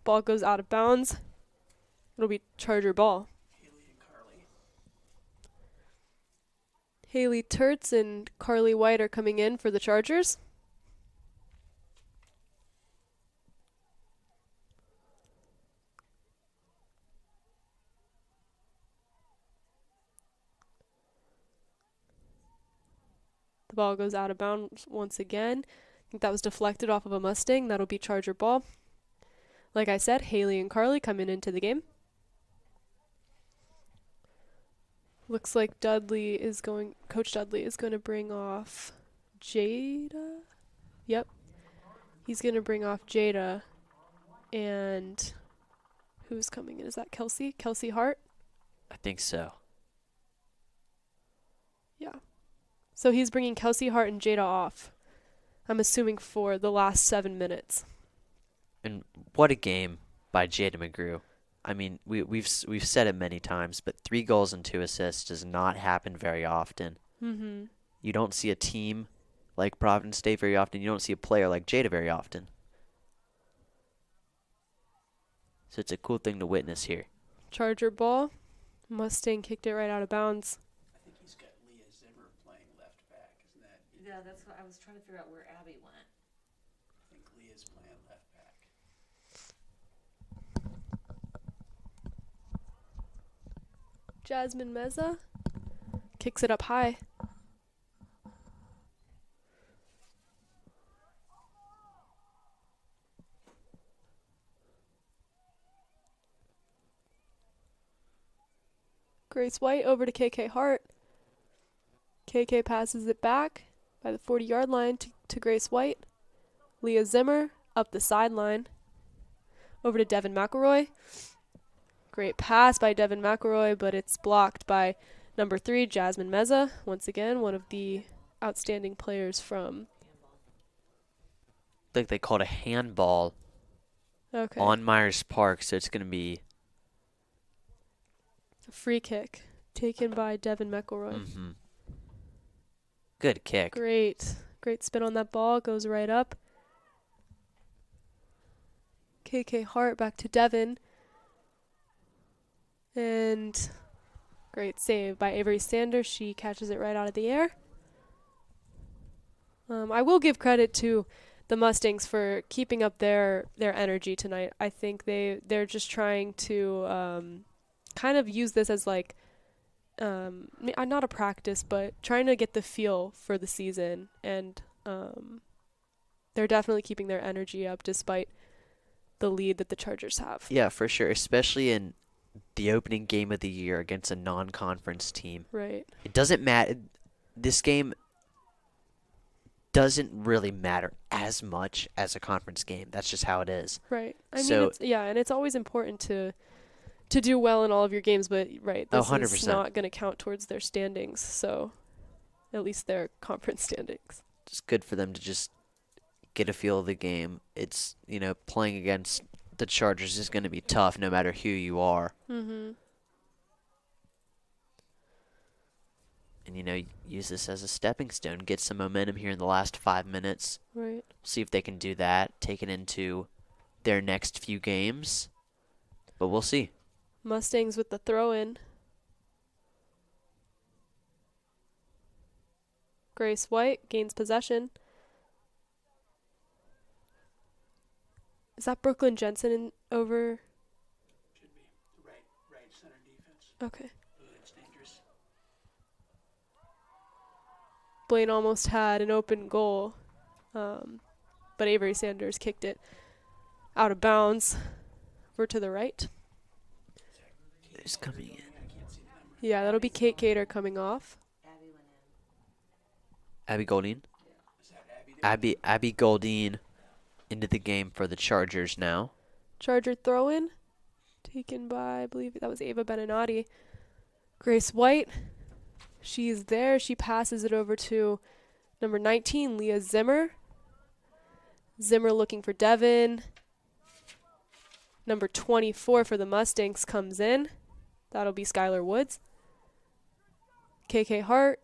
Ball goes out of bounds. It'll be Charger ball. Haley and Carly. Haley Turtz and Carly White are coming in for the Chargers. The ball goes out of bounds once again. I think that was deflected off of a Mustang. That'll be Charger ball. Like I said, Haley and Carly coming into the game. Looks like Coach Dudley is going to bring off Jada. Yep. He's going to bring off Jada. And who's coming in? Is that Kelsey? Kelsey Hart? I think so. Yeah. So he's bringing Kelsey Hart and Jada off. I'm assuming for the last 7 minutes. And what a game by Jada McGrew. I mean, we've said it many times, but 3 goals and 2 assists does not happen very often. Mm-hmm. You don't see a team like Providence State very often. You don't see a player like Jada very often. So it's a cool thing to witness here. Charger ball. Mustang kicked it right out of bounds. I think he's got Leah Zimmer playing left back, isn't that? Yeah, that's what I was trying to figure out where Abby went. I think Leah's playing left back. Jasmine Meza kicks it up high. Grace White over to KK Hart. KK passes it back by the 40-yard line to Grace White. Leah Zimmer up the sideline. Over to Devin McElroy. Great pass by Devin McElroy, but it's blocked by number 3, Jasmine Meza. Once again, one of the outstanding players from... I think they called a handball on Myers Park, so it's going to be... a free kick taken by Devin McElroy. Mm-hmm. Good kick. Great spin on that ball. Goes right up. KK Hart back to Devin. And great save by Avery Sanders. She catches it right out of the air. I will give credit to the Mustangs for keeping up their energy tonight. I think they're just trying to kind of use this as like not a practice, but trying to get the feel for the season, and they're definitely keeping their energy up despite the lead that the Chargers have. Yeah, for sure, especially in the opening game of the year against a non-conference team. Right. It doesn't matter. This game doesn't really matter as much as a conference game. That's just how it is. Right. I mean, So- and it's always important to do well in all of your games, but right, this is 100%. not going to count towards their standings, so at least their conference standings. It's good for them to just get a feel of the game. It's, playing against the Chargers is going to be tough no matter who you are. Mm-hmm. And, use this as a stepping stone. Get some momentum here in the last 5 minutes. Right. See if they can do that, take it into their next few games. But we'll see. Mustangs with the throw-in. Grace White gains possession. Is that Brooklyn Jensen over? Should be the right center defense. Okay. It's dangerous. Blaine almost had an open goal, but Avery Sanders kicked it out of bounds. Over to the right. Who's coming in? Yeah, that'll be Kate Cater coming off. Abby went in. Abby Goldine? Abby Goldine into the game for the Chargers now. Charger throw-in, taken by, I believe that was Ava Beninati. Grace White, she's there. She passes it over to number 19, Leah Zimmer. Zimmer looking for Devin. Number 24 for the Mustangs comes in. That'll be Skylar Woods. KK Hart.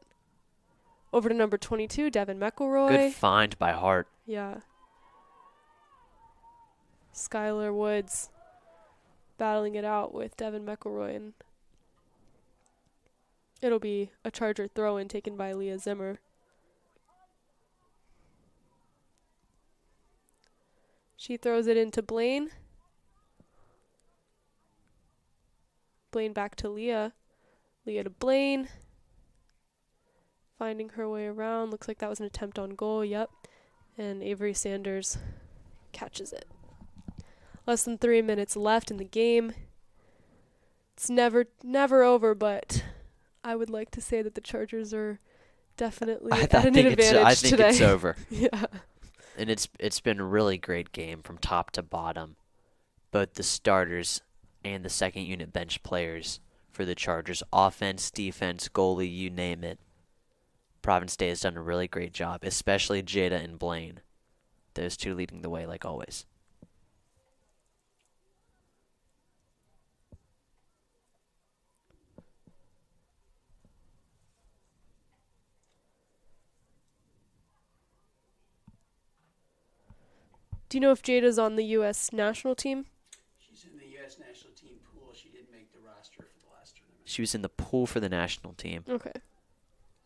Over to number 22, Devin McElroy. Good find by Hart. Yeah. Skylar Woods battling it out with Devin McElroy, and it'll be a Charger throw-in taken by Leah Zimmer. She throws it into Blaine. Blaine back to Leah. Leah to Blaine. Finding her way around. Looks like that was an attempt on goal. Yep. And Avery Sanders catches it. Less than 3 minutes left in the game. It's never over, but I would like to say that the Chargers are definitely at an advantage I think today. it's over. Yeah. And it's been a really great game from top to bottom. Both the starters and the second unit bench players for the Chargers. Offense, defense, goalie, you name it. Providence Day has done a really great job, especially Jada and Blaine. Those two leading the way like always. Do you know if Jada's on the U.S. national team? She's in the U.S. national team pool. She didn't make the roster for the last tournament. She was in the pool for the national team. Okay.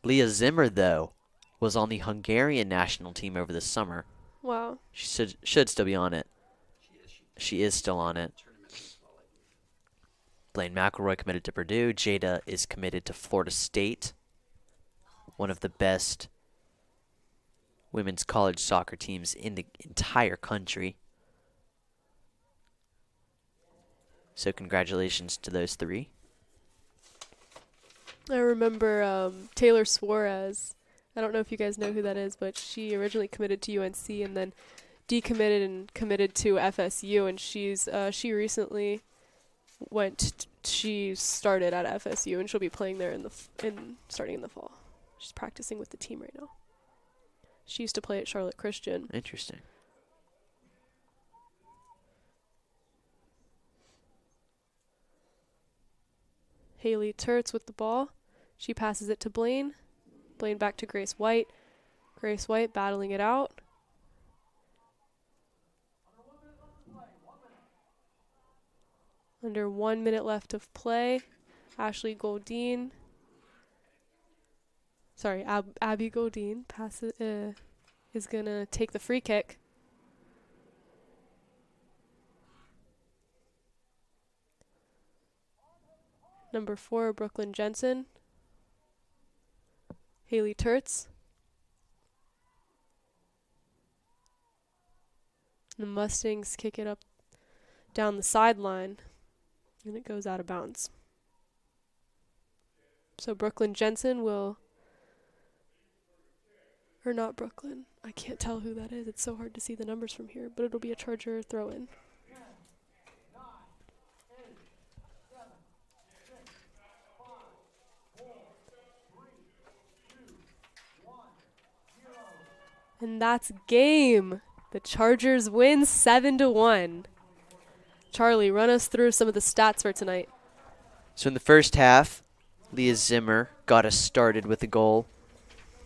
Leah Zimmer, though, was on the Hungarian national team over the summer. Wow. She should still be on it. She is still on it. Blaine McElroy committed to Purdue. Jada is committed to Florida State, one of the best women's college soccer teams in the entire country. So congratulations to those three. I remember Taylor Suarez. I don't know if you guys know who that is, but she originally committed to UNC and then decommitted and committed to FSU, and she recently she started at FSU, and she'll be playing there starting in the fall. She's practicing with the team right now. She used to play at Charlotte Christian. Interesting. Haley Turtz with the ball. She passes it to Blaine. Blaine back to Grace White. Grace White battling it out. Under 1 minute left of play. Ashley Goldine. Sorry, Abby Goldine is going to take the free kick. Number 4, Brooklyn Jensen. Haley Turtz. The Mustangs kick it up down the sideline, and it goes out of bounds. So Brooklyn Jensen Or not Brooklyn. I can't tell who that is. It's so hard to see the numbers from here, but it'll be a Charger throw-in. And that's game. The Chargers win 7-1. Charlie, run us through some of the stats for tonight. So in the first half, Leah Zimmer got us started with a goal,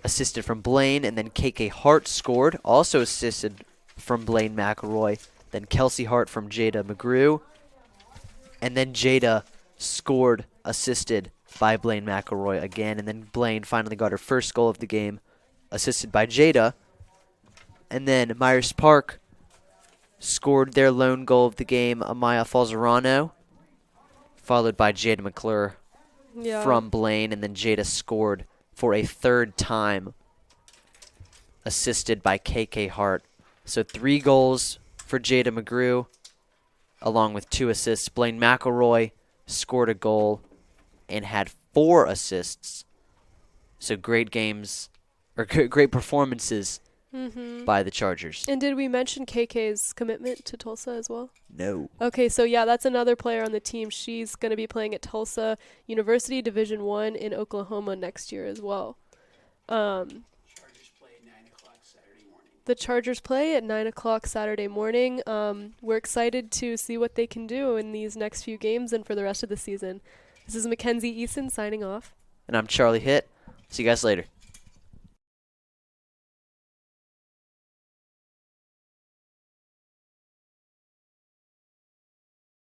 assisted from Blaine, and then KK Hart scored, also assisted from Blaine McElroy, then Kelsey Hart from Jada McGrew, and then Jada scored, assisted by Blaine McElroy again, and then Blaine finally got her first goal of the game, assisted by Jada, and then Myers Park scored their lone goal of the game, Amaya Falzerano, followed by Jada McClure from Blaine, and then Jada scored for a third time, assisted by KK Hart. So 3 goals for Jada McGrew, along with 2 assists. Blaine McElroy scored a goal and had 4 assists. So great games, or great performances by the Chargers. And did we mention KK's commitment to Tulsa as well? No. Okay, so yeah, that's another player on the team. She's going to be playing at Tulsa University Division I in Oklahoma next year as well. Chargers play at 9 o'clock Saturday morning. The Chargers play at 9 o'clock Saturday morning. We're excited to see what they can do in these next few games and for the rest of the season. This is Mackenzie Eason signing off. And I'm Charlie Hitt. See you guys later.